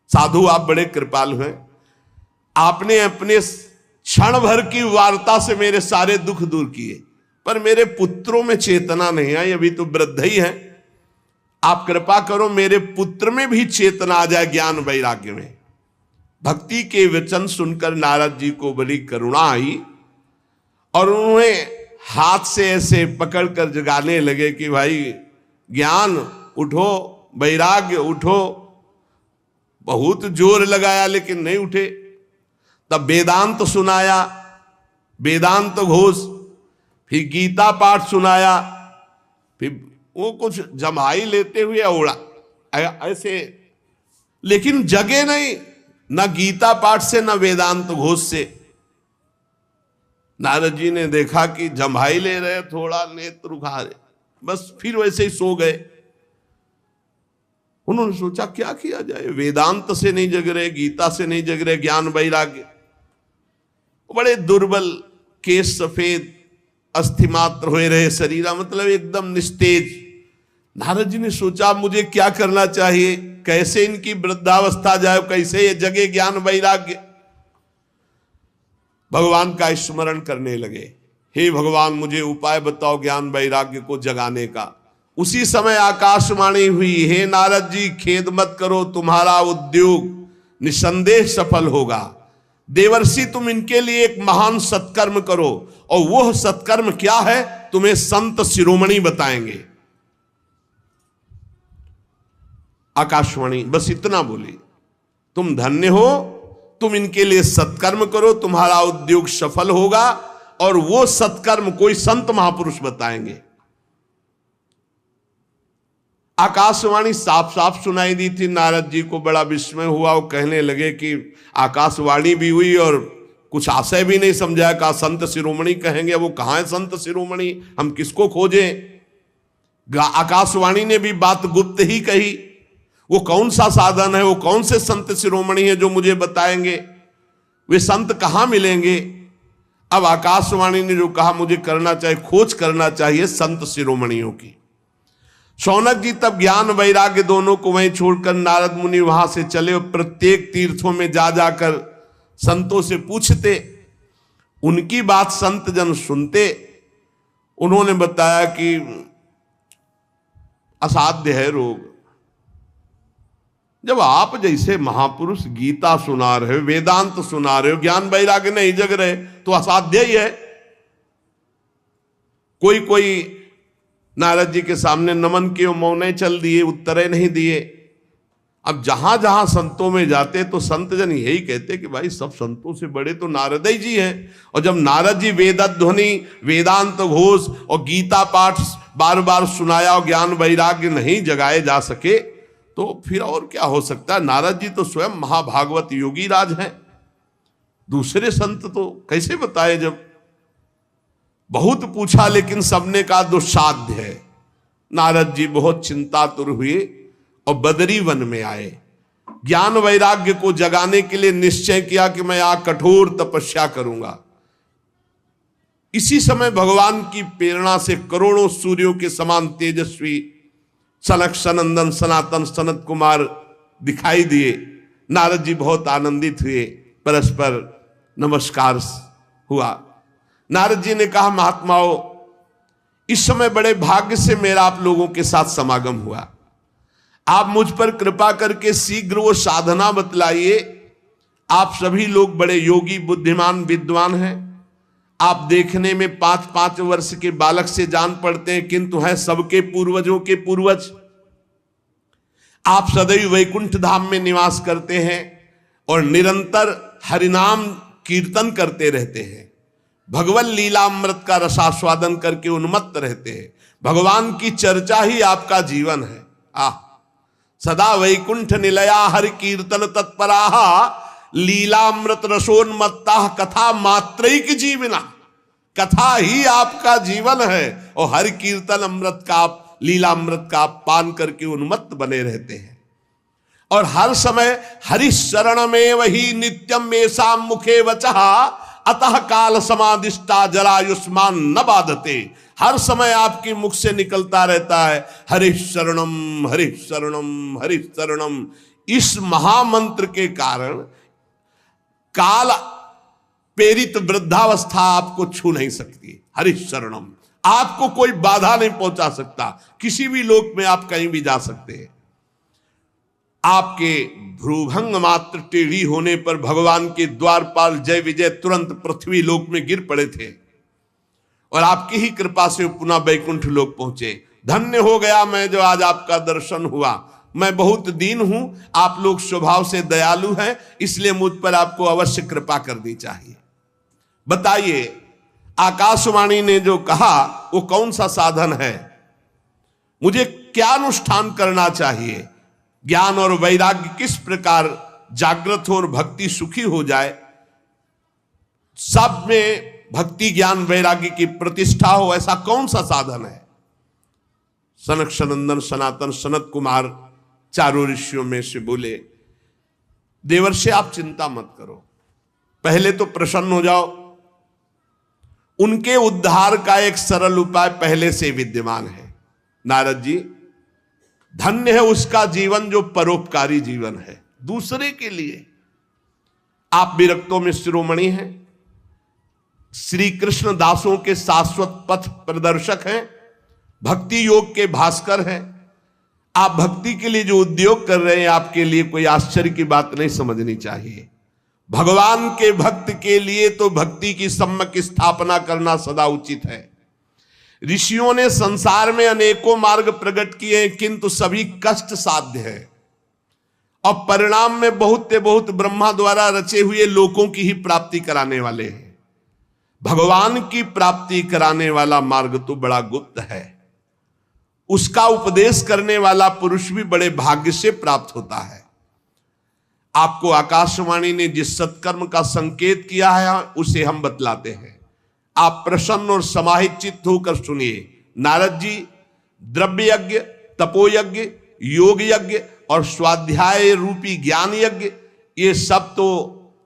साधु आप बड़े कृपालु हैं, आपने अपने क्षण भर की वार्ता से मेरे सारे दुख दूर किए, पर मेरे पुत्रों में चेतना नहीं आई, अभी तो वृद्ध ही है। आप कृपा करो मेरे पुत्र में भी चेतना आ जाए, ज्ञान वैराग्य में। भक्ति के वचन सुनकर नारद जी को बड़ी करुणा आई और उन्होंने हाथ से ऐसे पकड़कर जगाने लगे कि भाई ज्ञान उठो, वैराग्य उठो। बहुत जोर लगाया लेकिन नहीं उठे। तब वेदांत सुनाया, वेदांत घोष, फिर गीता पाठ सुनाया, फिर वो कुछ जमाई लेते हुए ओढ़ा ऐसे, लेकिन जगे नहीं, न गीता पाठ से न वेदांत घोष से। नारद जी ने देखा कि जमाई ले रहे, थोड़ा नेत्र उघारे, बस फिर वैसे ही सो गए। उन्होंने सोचा क्या किया जाए, वेदांत से नहीं जग रहे, गीता से नहीं जग रहे, ज्ञान वैराग्य, बड़े दुर्बल, केस सफेद, अस्थि मात्र हुए रहे शरीरा, मतलब एकदम निस्तेज। नारद जी ने सोचा मुझे क्या करना चाहिए, कैसे इनकी वृद्धावस्था जाए, कैसे ये जगे ज्ञान वैराग्य। भगवान का स्मरण करने लगे, हे भगवान मुझे उपाय बताओ ज्ञान वैराग्य को जगाने का। उसी समय आकाशवाणी हुई, हे नारद जी खेद मत करो, तुम्हारा उद्योग निसंदेह सफल होगा। देवर्षि तुम इनके लिए एक महान सत्कर्म करो, और वह सत्कर्म क्या है तुम्हें संत शिरोमणि बताएंगे। आकाशवाणी बस इतना बोली, तुम धन्य हो, तुम इनके लिए सत्कर्म करो, तुम्हारा उद्योग सफल होगा, और वो सत्कर्म कोई संत महापुरुष बताएंगे। आकाशवाणी साफ साफ सुनाई दी थी। नारद जी को बड़ा विस्मय हुआ, वो कहने लगे कि आकाशवाणी भी हुई और कुछ आशय भी नहीं समझाया, कहा संत शिरोमणि कहेंगे, वो कहां है संत शिरोमणि, हम किसको खोजें। आकाशवाणी ने भी बात गुप्त ही कही, वो कौन सा साधन है, वो कौन से संत शिरोमणि है जो मुझे बताएंगे, वे संत कहां मिलेंगे। अब आकाशवाणी ने जो कहा मुझे करना चाहिए, खोज करना चाहिए संत शिरोमणियों की। शौनक जी तब ज्ञान वैराग्य दोनों को वहीं छोड़कर नारद मुनि वहां से चले, और प्रत्येक तीर्थों में जा जाकर संतों से पूछते, उनकी बात संत जन सुनते। उन्होंने बताया कि असाध्य है रोग। जब आप जैसे महापुरुष गीता सुना रहे हो, वेदांत सुना रहे हो, ज्ञान वैराग्य नहीं जग रहे, तो असाध्य ही है। कोई नारद जी के सामने नमन किए, मौने चल दिए, उत्तरे नहीं दिए। अब जहां जहां संतों में जाते तो संत जन यही कहते कि भाई सब संतों से बड़े तो नारद जी हैं। और जब नारद जी वेदध्वनि, वेदांत घोष और गीता पाठ बार बार सुनाया और ज्ञान वैराग्य नहीं जगाए जा सके, तो फिर और क्या हो सकता है। नारद जी तो स्वयं महाभागवत योगी राज हैं, दूसरे संत तो कैसे बताए। जब बहुत पूछा लेकिन सबने कहा दुस्साध्य है। नारद जी बहुत चिंतातुर हुए और बदरी वन में आए। ज्ञान वैराग्य को जगाने के लिए निश्चय किया कि मैं यहां कठोर तपस्या करूंगा। इसी समय भगवान की प्रेरणा से करोड़ों सूर्यों के समान तेजस्वी सनक सनंदन सनातन सनत कुमार दिखाई दिए। नारद जी बहुत आनंदित हुए, परस्पर नमस्कार हुआ। नारद जी ने कहा, महात्माओं इस समय बड़े भाग्य से मेरा आप लोगों के साथ समागम हुआ। आप मुझ पर कृपा करके शीघ्र वो साधना बतलाइए। आप सभी लोग बड़े योगी, बुद्धिमान, विद्वान हैं। आप देखने में 5-5 वर्ष के बालक से जान पड़ते हैं, किंतु हैं सबके पूर्वजों के पूर्वज। आप सदैव वैकुंठ धाम में निवास करते हैं और निरंतर हरिनाम कीर्तन करते रहते हैं। भगवत लीलामृत का रसास्वादन करके उन्मत्त रहते हैं। भगवान की चर्चा ही आपका जीवन है। सदा वैकुंठ निलया हरि कीर्तन तत्पराः लीलामृत रसोन्मत्ता कथा मात्रैक जीवना। कथा ही आपका जीवन है और हरि कीर्तन अमृत का, लीलामृत का पान करके उन्मत्त बने रहते हैं। और हर समय हरि शरण में वही नित्यम मेषा मुखे वचः अतः काल समादिष्टा जरायुष्मान न बाधते। हर समय आपके मुख से निकलता रहता है हरि शरणम हरि शरणम हरि शरणम। इस महामंत्र के कारण काल प्रेरित वृद्धावस्था आपको छू नहीं सकती। हरि शरणम, आपको कोई बाधा नहीं पहुंचा सकता। किसी भी लोक में आप कहीं भी जा सकते हैं। आपके भ्रूभंग मात्र टेढ़ी होने पर भगवान के द्वारपाल जय विजय तुरंत पृथ्वी लोक में गिर पड़े थे और आपकी ही कृपा से पुनः वैकुंठ लोक पहुंचे। धन्य हो गया मैं जो आज आपका दर्शन हुआ। मैं बहुत दीन हूं, आप लोग स्वभाव से दयालु हैं, इसलिए मुझ पर आपको अवश्य कृपा करनी चाहिए। बताइए आकाशवाणी ने जो कहा वो कौन सा साधन है, मुझे क्या अनुष्ठान करना चाहिए, ज्ञान और वैराग्य किस प्रकार जागृत हो और भक्ति सुखी हो जाए, सब में भक्ति ज्ञान वैराग्य की प्रतिष्ठा हो, ऐसा कौन सा साधन है। सनक सनंदन सनातन सनत कुमार चारों ऋषियों में से बोले, देवर्षि आप चिंता मत करो, पहले तो प्रसन्न हो जाओ। उनके उद्धार का एक सरल उपाय पहले से विद्यमान है। नारद जी, धन्य है उसका जीवन जो परोपकारी जीवन है, दूसरे के लिए। आप विरक्तों में शिरोमणि हैं, श्री कृष्ण दासों के शाश्वत पथ प्रदर्शक हैं, भक्ति योग के भास्कर हैं। आप भक्ति के लिए जो उद्योग कर रहे हैं, आपके लिए कोई आश्चर्य की बात नहीं समझनी चाहिए। भगवान के भक्त के लिए तो भक्ति की सम्यक स्थापना करना सदा उचित है। ऋषियों ने संसार में अनेकों मार्ग प्रकट किए हैं, किंतु सभी कष्ट साध्य है और परिणाम में बहुत ब्रह्मा द्वारा रचे हुए लोकों की ही प्राप्ति कराने वाले हैं। भगवान की प्राप्ति कराने वाला मार्ग तो बड़ा गुप्त है, उसका उपदेश करने वाला पुरुष भी बड़े भाग्य से प्राप्त होता है। आपको आकाशवाणी ने जिस सत्कर्म का संकेत किया है उसे हम बतलाते हैं, आप प्रसन्न और समाहित चित्त होकर सुनिए। नारद जी, द्रव्य यज्ञ, तपोयज्ञ, योग यज्ञ और स्वाध्याय रूपी ज्ञान यज्ञ, ये सब तो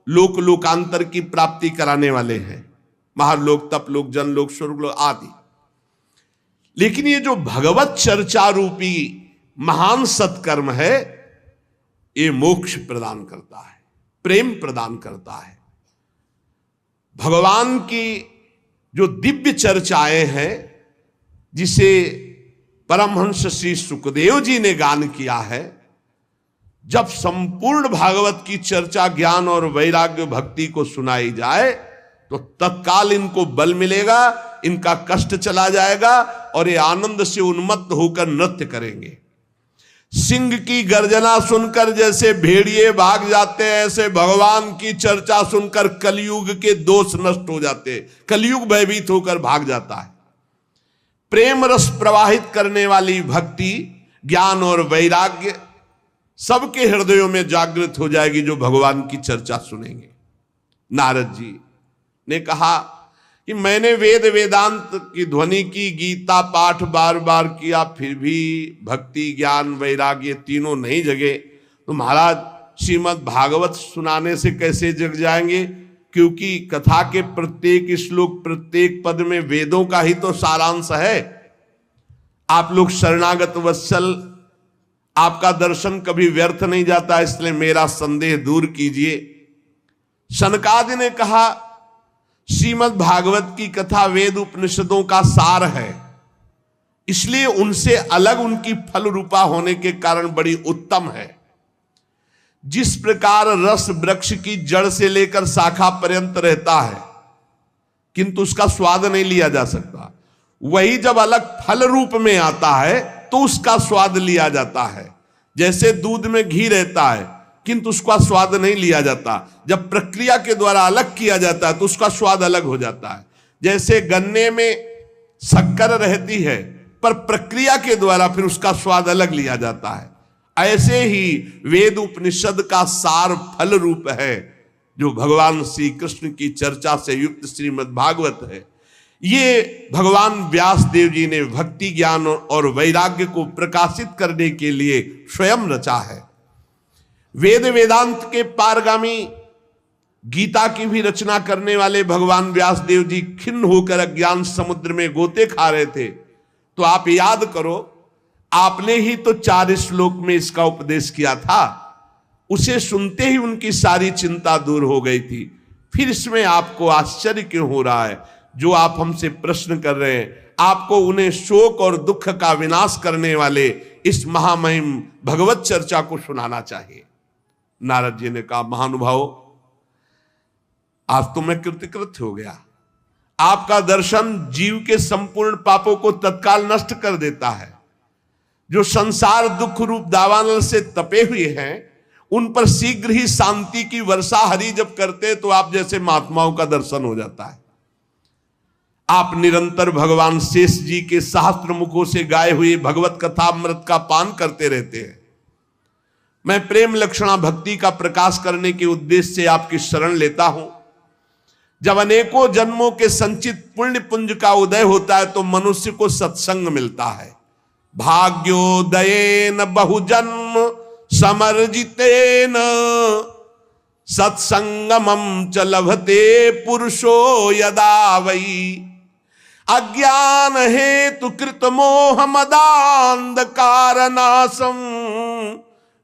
लोक लोकांतर की प्राप्ति कराने वाले हैं, महालोक, तपलोक, जनलोक, स्वर्गलोक आदि। लेकिन ये जो भगवत चर्चा रूपी महान सत्कर्म है, ये मोक्ष प्रदान करता है, प्रेम प्रदान करता है। भगवान की जो दिव्य चर्चाएं हैं, जिसे परमहंस श्री सुखदेव जी ने गान किया है, जब संपूर्ण भागवत की चर्चा ज्ञान और वैराग्य भक्ति को सुनाई जाए तो तत्काल इनको बल मिलेगा, इनका कष्ट चला जाएगा और ये आनंद से उन्मत्त होकर नृत्य करेंगे। सिंह की गर्जना सुनकर जैसे भेड़िए भाग जाते हैं, ऐसे भगवान की चर्चा सुनकर कलयुग के दोष नष्ट हो जाते हैं, कलयुग भयभीत होकर भाग जाता है। प्रेम रस प्रवाहित करने वाली भक्ति, ज्ञान और वैराग्य सबके हृदयों में जागृत हो जाएगी जो भगवान की चर्चा सुनेंगे। नारद जी ने कहा कि मैंने वेद वेदांत की ध्वनि की, गीता पाठ बार बार किया, फिर भी भक्ति ज्ञान वैराग्य तीनों नहीं जगे, तो महाराज श्रीमद् भागवत सुनाने से कैसे जग जाएंगे? क्योंकि कथा के प्रत्येक श्लोक, प्रत्येक पद में वेदों का ही तो सारांश है। आप लोग शरणागत वत्सल, आपका दर्शन कभी व्यर्थ नहीं जाता, इसलिए मेरा संदेह दूर कीजिए। सनकादि ने कहा, श्रीमद् भागवत की कथा वेद उपनिषदों का सार है, इसलिए उनसे अलग उनकी फल रूपा होने के कारण बड़ी उत्तम है। जिस प्रकार रस वृक्ष की जड़ से लेकर शाखा पर्यंत रहता है किंतु उसका स्वाद नहीं लिया जा सकता, वही जब अलग फल रूप में आता है तो उसका स्वाद लिया जाता है। जैसे दूध में घी रहता है किंतु उसका स्वाद नहीं लिया जाता, जब प्रक्रिया के द्वारा अलग किया जाता है तो उसका स्वाद अलग हो जाता है। जैसे गन्ने में शक्कर रहती है पर प्रक्रिया के द्वारा फिर उसका स्वाद अलग लिया जाता है, ऐसे ही वेद उपनिषद का सार फल रूप है जो भगवान श्री कृष्ण की चर्चा से युक्त श्रीमद् भागवत है। ये भगवान व्यास देव जी ने भक्ति ज्ञान और वैराग्य को प्रकाशित करने के लिए स्वयं रचा है। वेद वेदांत के पारगामी गीता की भी रचना करने वाले भगवान व्यास देव जी खिन्न होकर अज्ञान समुद्र में गोते खा रहे थे, तो आप याद करो, आपने ही तो 4 श्लोक में इसका उपदेश किया था, उसे सुनते ही उनकी सारी चिंता दूर हो गई थी। फिर इसमें आपको आश्चर्य क्यों हो रहा है? जो आप हमसे प्रश्न कर रहे हैं, आपको उन्हें शोक और दुख का विनाश करने वाले इस महामहिम भगवत चर्चा को सुनाना चाहिए। नारद जी ने कहा, महानुभाव, आज तो मैं कृतकृत हो गया। आपका दर्शन जीव के संपूर्ण पापों को तत्काल नष्ट कर देता है। जो संसार दुख रूप दावानल से तपे हुए हैं, उन पर शीघ्र ही शांति की वर्षा हरि जब करते तो आप जैसे महात्माओं का दर्शन हो जाता है। आप निरंतर भगवान शेष जी के सहस्त्र मुखों से गाए हुए भगवत कथा अमृत का पान करते रहते हैं। मैं प्रेम लक्षणा भक्ति का प्रकाश करने के उद्देश्य से आपकी शरण लेता हूं। जब अनेकों जन्मों के संचित पुण्य पुंज का उदय होता है तो मनुष्य को सत्संग मिलता है। भाग्योदयेन बहुजन्म समर्जितेन सत्संगमं च लभते पुरुषो यदा वै अज्ञान हेतु कृत मोह मदांधकारनाशं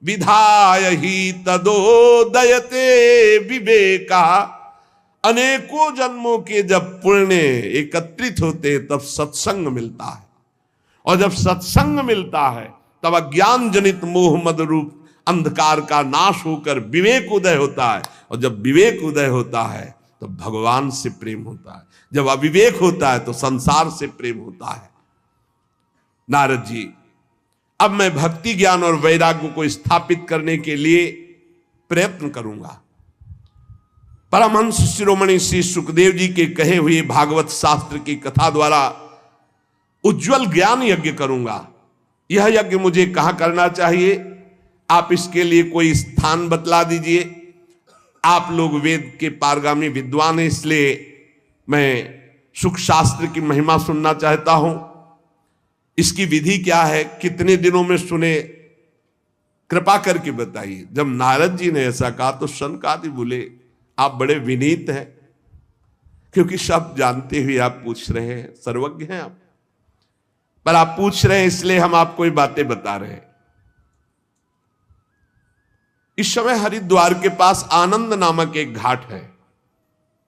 विधाय ही तदोदयते विवेका। अनेकों जन्मों के जब पुण्य एकत्रित होते तब सत्संग मिलता है, और जब सत्संग मिलता है तब अज्ञान जनित मोह मद रूप अंधकार का नाश होकर विवेक उदय होता है, और जब विवेक उदय होता है तो भगवान से प्रेम होता है, जब अविवेक होता है तो संसार से प्रेम होता है। नारद जी, अब मैं भक्ति ज्ञान और वैराग्य को स्थापित करने के लिए प्रयत्न करूंगा। परमहंस शिरोमणि श्री सुखदेव जी के कहे हुए भागवत शास्त्र की कथा द्वारा उज्जवल ज्ञान यज्ञ करूंगा। यह यज्ञ मुझे कहां करना चाहिए, आप इसके लिए कोई स्थान बतला दीजिए। आप लोग वेद के पारगामी विद्वान हैं, इसलिए मैं सुख शास्त्र की महिमा सुनना चाहता हूं। इसकी विधि क्या है, कितने दिनों में सुने, कृपा करके बताइए। जब नारद जी ने ऐसा कहा तो शनकादि बोले, आप बड़े विनीत हैं, क्योंकि सब जानते हुए आप पूछ रहे हैं, सर्वज्ञ हैं आप, पर आप पूछ रहे हैं इसलिए हम आपको ये बातें बता रहे हैं। इस समय हरिद्वार के पास आनंद नामक एक घाट है,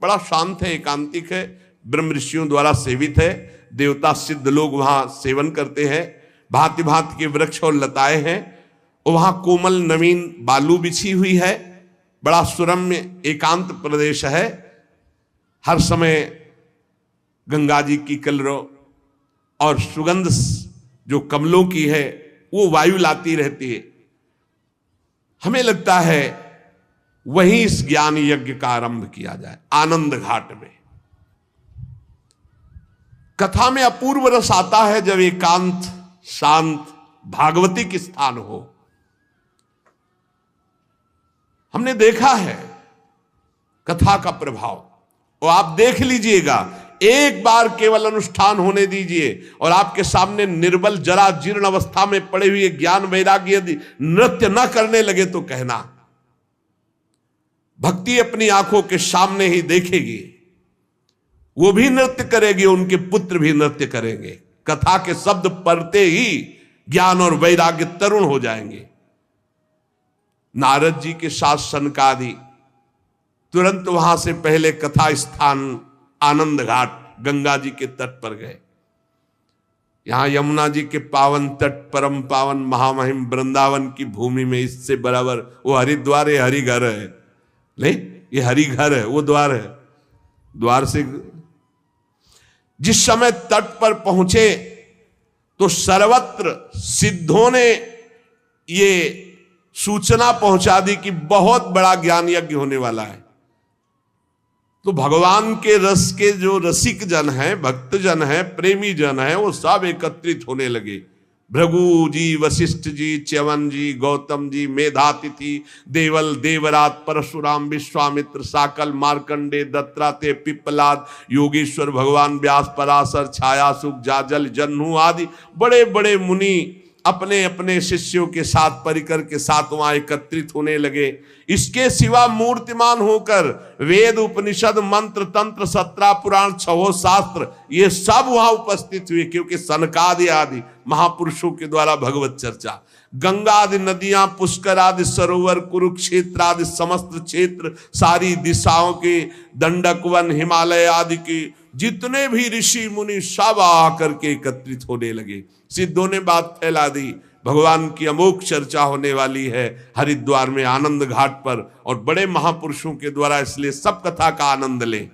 बड़ा शांत है, एकांतिक है, ब्रह्म ऋषियों द्वारा सेवित है, देवता सिद्ध लोग वहां सेवन करते हैं, भांति भांति के वृक्ष और लताएं हैं, और वहां कोमल नवीन बालू बिछी हुई है, बड़ा सुरम्य एकांत प्रदेश है। हर समय गंगा जी की कलरव और सुगंध जो कमलों की है वो वायु लाती रहती है। हमें लगता है वहीं इस ज्ञान यज्ञ का आरंभ किया जाए, आनंद घाट में। कथा में अपूर्व रस आता है जब एकांत शांत भागवतिक स्थान हो। हमने देखा है कथा का प्रभाव, और आप देख लीजिएगा, एक बार केवल अनुष्ठान होने दीजिए और आपके सामने निर्बल जरा जीर्ण अवस्था में पड़े हुए ज्ञान वैराग्य यदि नृत्य न करने लगे तो कहना। भक्ति अपनी आंखों के सामने ही देखेगी, वो भी नृत्य करेगी, उनके पुत्र भी नृत्य करेंगे। कथा के शब्द पढ़ते ही ज्ञान और वैराग्य तरुण हो जाएंगे। नारद जी के साथ सनकादि तुरंत वहां से पहले कथा स्थान आनंद घाट गंगा जी के तट पर गए। यहां यमुना जी के पावन तट, परम पावन महामहिम वृंदावन की भूमि में इससे बराबर वो हरिद्वार है, हरिघर है, नहीं ये हरिघर है, वो द्वार है। द्वार से जिस समय तट पर पहुंचे तो सर्वत्र सिद्धों ने ये सूचना पहुंचा दी कि बहुत बड़ा ज्ञान यज्ञ होने वाला है। तो भगवान के रस के जो रसिक जन हैं, भक्त जन हैं, प्रेमी जन हैं, वो सब एकत्रित होने लगे। भृगु जी, वशिष्ठ जी, च्यवन जी, गौतम जी, मेधातिथि, देवल, देवरात, परशुराम, विश्वामित्र, साकल, मार्कंडे, दत्तात्रेय, पिप्पलाद, योगेश्वर, भगवान व्यास, पराशर, छायासुख, जाजल, जन्हू आदि बड़े बड़े मुनि अपने अपने शिष्यों के साथ, परिकर के साथ वहां एकत्रित होने लगे। इसके सिवा मूर्तिमान होकर वेद, उपनिषद, मंत्र, तंत्र, 17 पुराण, 6 शास्त्र, ये सब वहां उपस्थित हुए, क्योंकि सनकादि आदि महापुरुषों के द्वारा भगवत चर्चा। गंगा आदि नदियां, पुष्कर आदि सरोवर, कुरुक्षेत्र आदि समस्त क्षेत्र, सारी दिशाओं के दंडक वन, हिमालय आदि के जितने भी ऋषि मुनि सब आकर के एकत्रित होने लगे। सिद्धों ने बात फैला दी, भगवान की अमोघ चर्चा होने वाली है हरिद्वार में आनंद घाट पर, और बड़े महापुरुषों के द्वारा, इसलिए सब कथा का आनंद लें।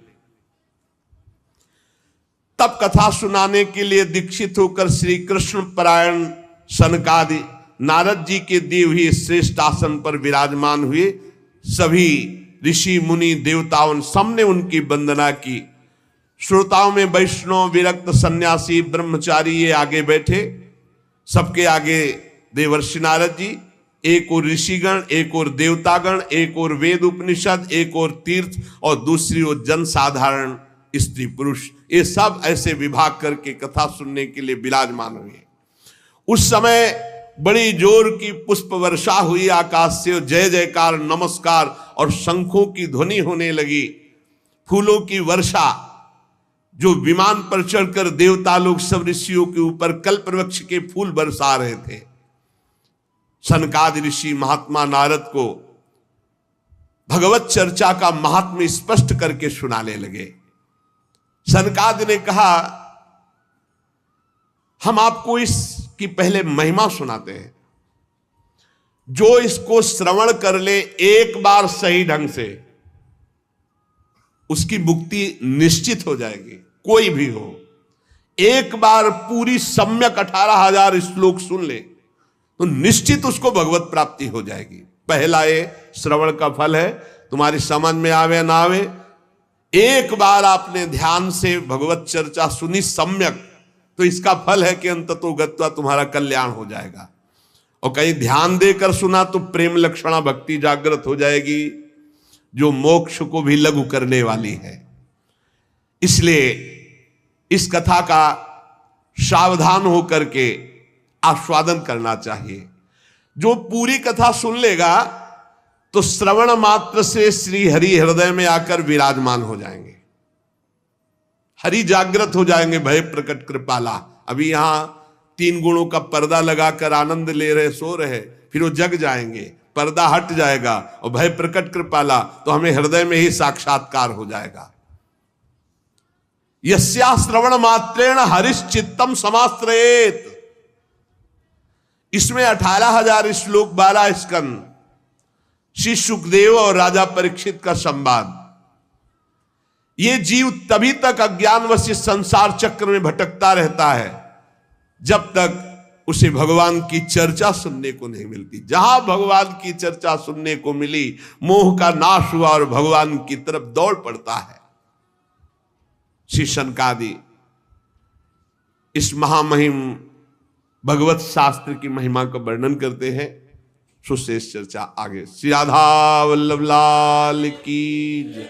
तब कथा सुनाने के लिए दीक्षित होकर श्री कृष्ण परायण सनकादि नारद जी के दिए हुए श्रेष्ठ आसन पर विराजमान हुए। सभी ऋषि मुनि देवताओं सबने उनकी वंदना की। श्रोताओं में वैष्णव, विरक्त, सन्यासी, ब्रह्मचारी ये आगे बैठे। सबके आगे देवर्षि नारद जी, एक और ऋषिगण, एक और देवतागण, एक और वेद उपनिषद, एक और तीर्थ, और दूसरी ओर जन साधारण स्त्री पुरुष, ये सब ऐसे विभाग करके कथा सुनने के लिए विराजमान हुए। उस समय बड़ी जोर की पुष्प वर्षा हुई आकाश से, जय जयकार नमस्कार और शंखों की ध्वनि होने लगी। फूलों की वर्षा, जो विमान पर चढ़कर देवता लोग सब ऋषियों के ऊपर कल्प वृक्ष के फूल बरसा रहे थे। सनकादि ऋषि महात्मा नारद को भगवत चर्चा का महात्म्य स्पष्ट करके सुनाने लगे। सनकादि ने कहा, हम आपको इसकी पहले महिमा सुनाते हैं। जो इसको श्रवण कर ले एक बार सही ढंग से, उसकी मुक्ति निश्चित हो जाएगी। कोई भी हो, एक बार पूरी सम्यक 18,000 श्लोक सुन ले तो निश्चित उसको भगवत प्राप्ति हो जाएगी। पहला ये श्रवण का फल है, तुम्हारी समझ में आवे ना आवे, एक बार आपने ध्यान से भगवत चर्चा सुनी सम्यक, तो इसका फल है कि अंततो गत्वा तुम्हारा कल्याण हो जाएगा। और कहीं ध्यान देकर सुना तो प्रेम लक्षणा भक्ति जागृत हो जाएगी, जो मोक्ष को भी लघु करने वाली है। इसलिए इस कथा का सावधान होकर के आस्वादन करना चाहिए। जो पूरी कथा सुन लेगा तो श्रवण मात्र से श्री हरि हृदय में आकर विराजमान हो जाएंगे, हरि जागृत हो जाएंगे। भय प्रकट कृपाला, अभी यहां 3 गुणों का पर्दा लगाकर आनंद ले रहे, सो रहे, फिर वो जग जाएंगे, पर्दा हट जाएगा और भय प्रकट कृपाला, तो हमें हृदय में ही साक्षात्कार हो जाएगा। यस्या श्रवण मात्रेण हरिश्चित्तम समाश्रयेत। इसमें 18,000 श्लोक, 12 स्कंद, श्री सुखदेव और राजा परीक्षित का संवाद। ये जीव तभी तक अज्ञानवश संसार चक्र में भटकता रहता है जब तक उसे भगवान की चर्चा सुनने को नहीं मिलती। जहां भगवान की चर्चा सुनने को मिली, मोह का नाश हुआ और भगवान की तरफ दौड़ पड़ता है। श्री सनकादि इस महामहिम भगवत शास्त्र की महिमा का वर्णन करते हैं। सुशेष चर्चा आगे। श्री राधा वल्लभ लाल की जय।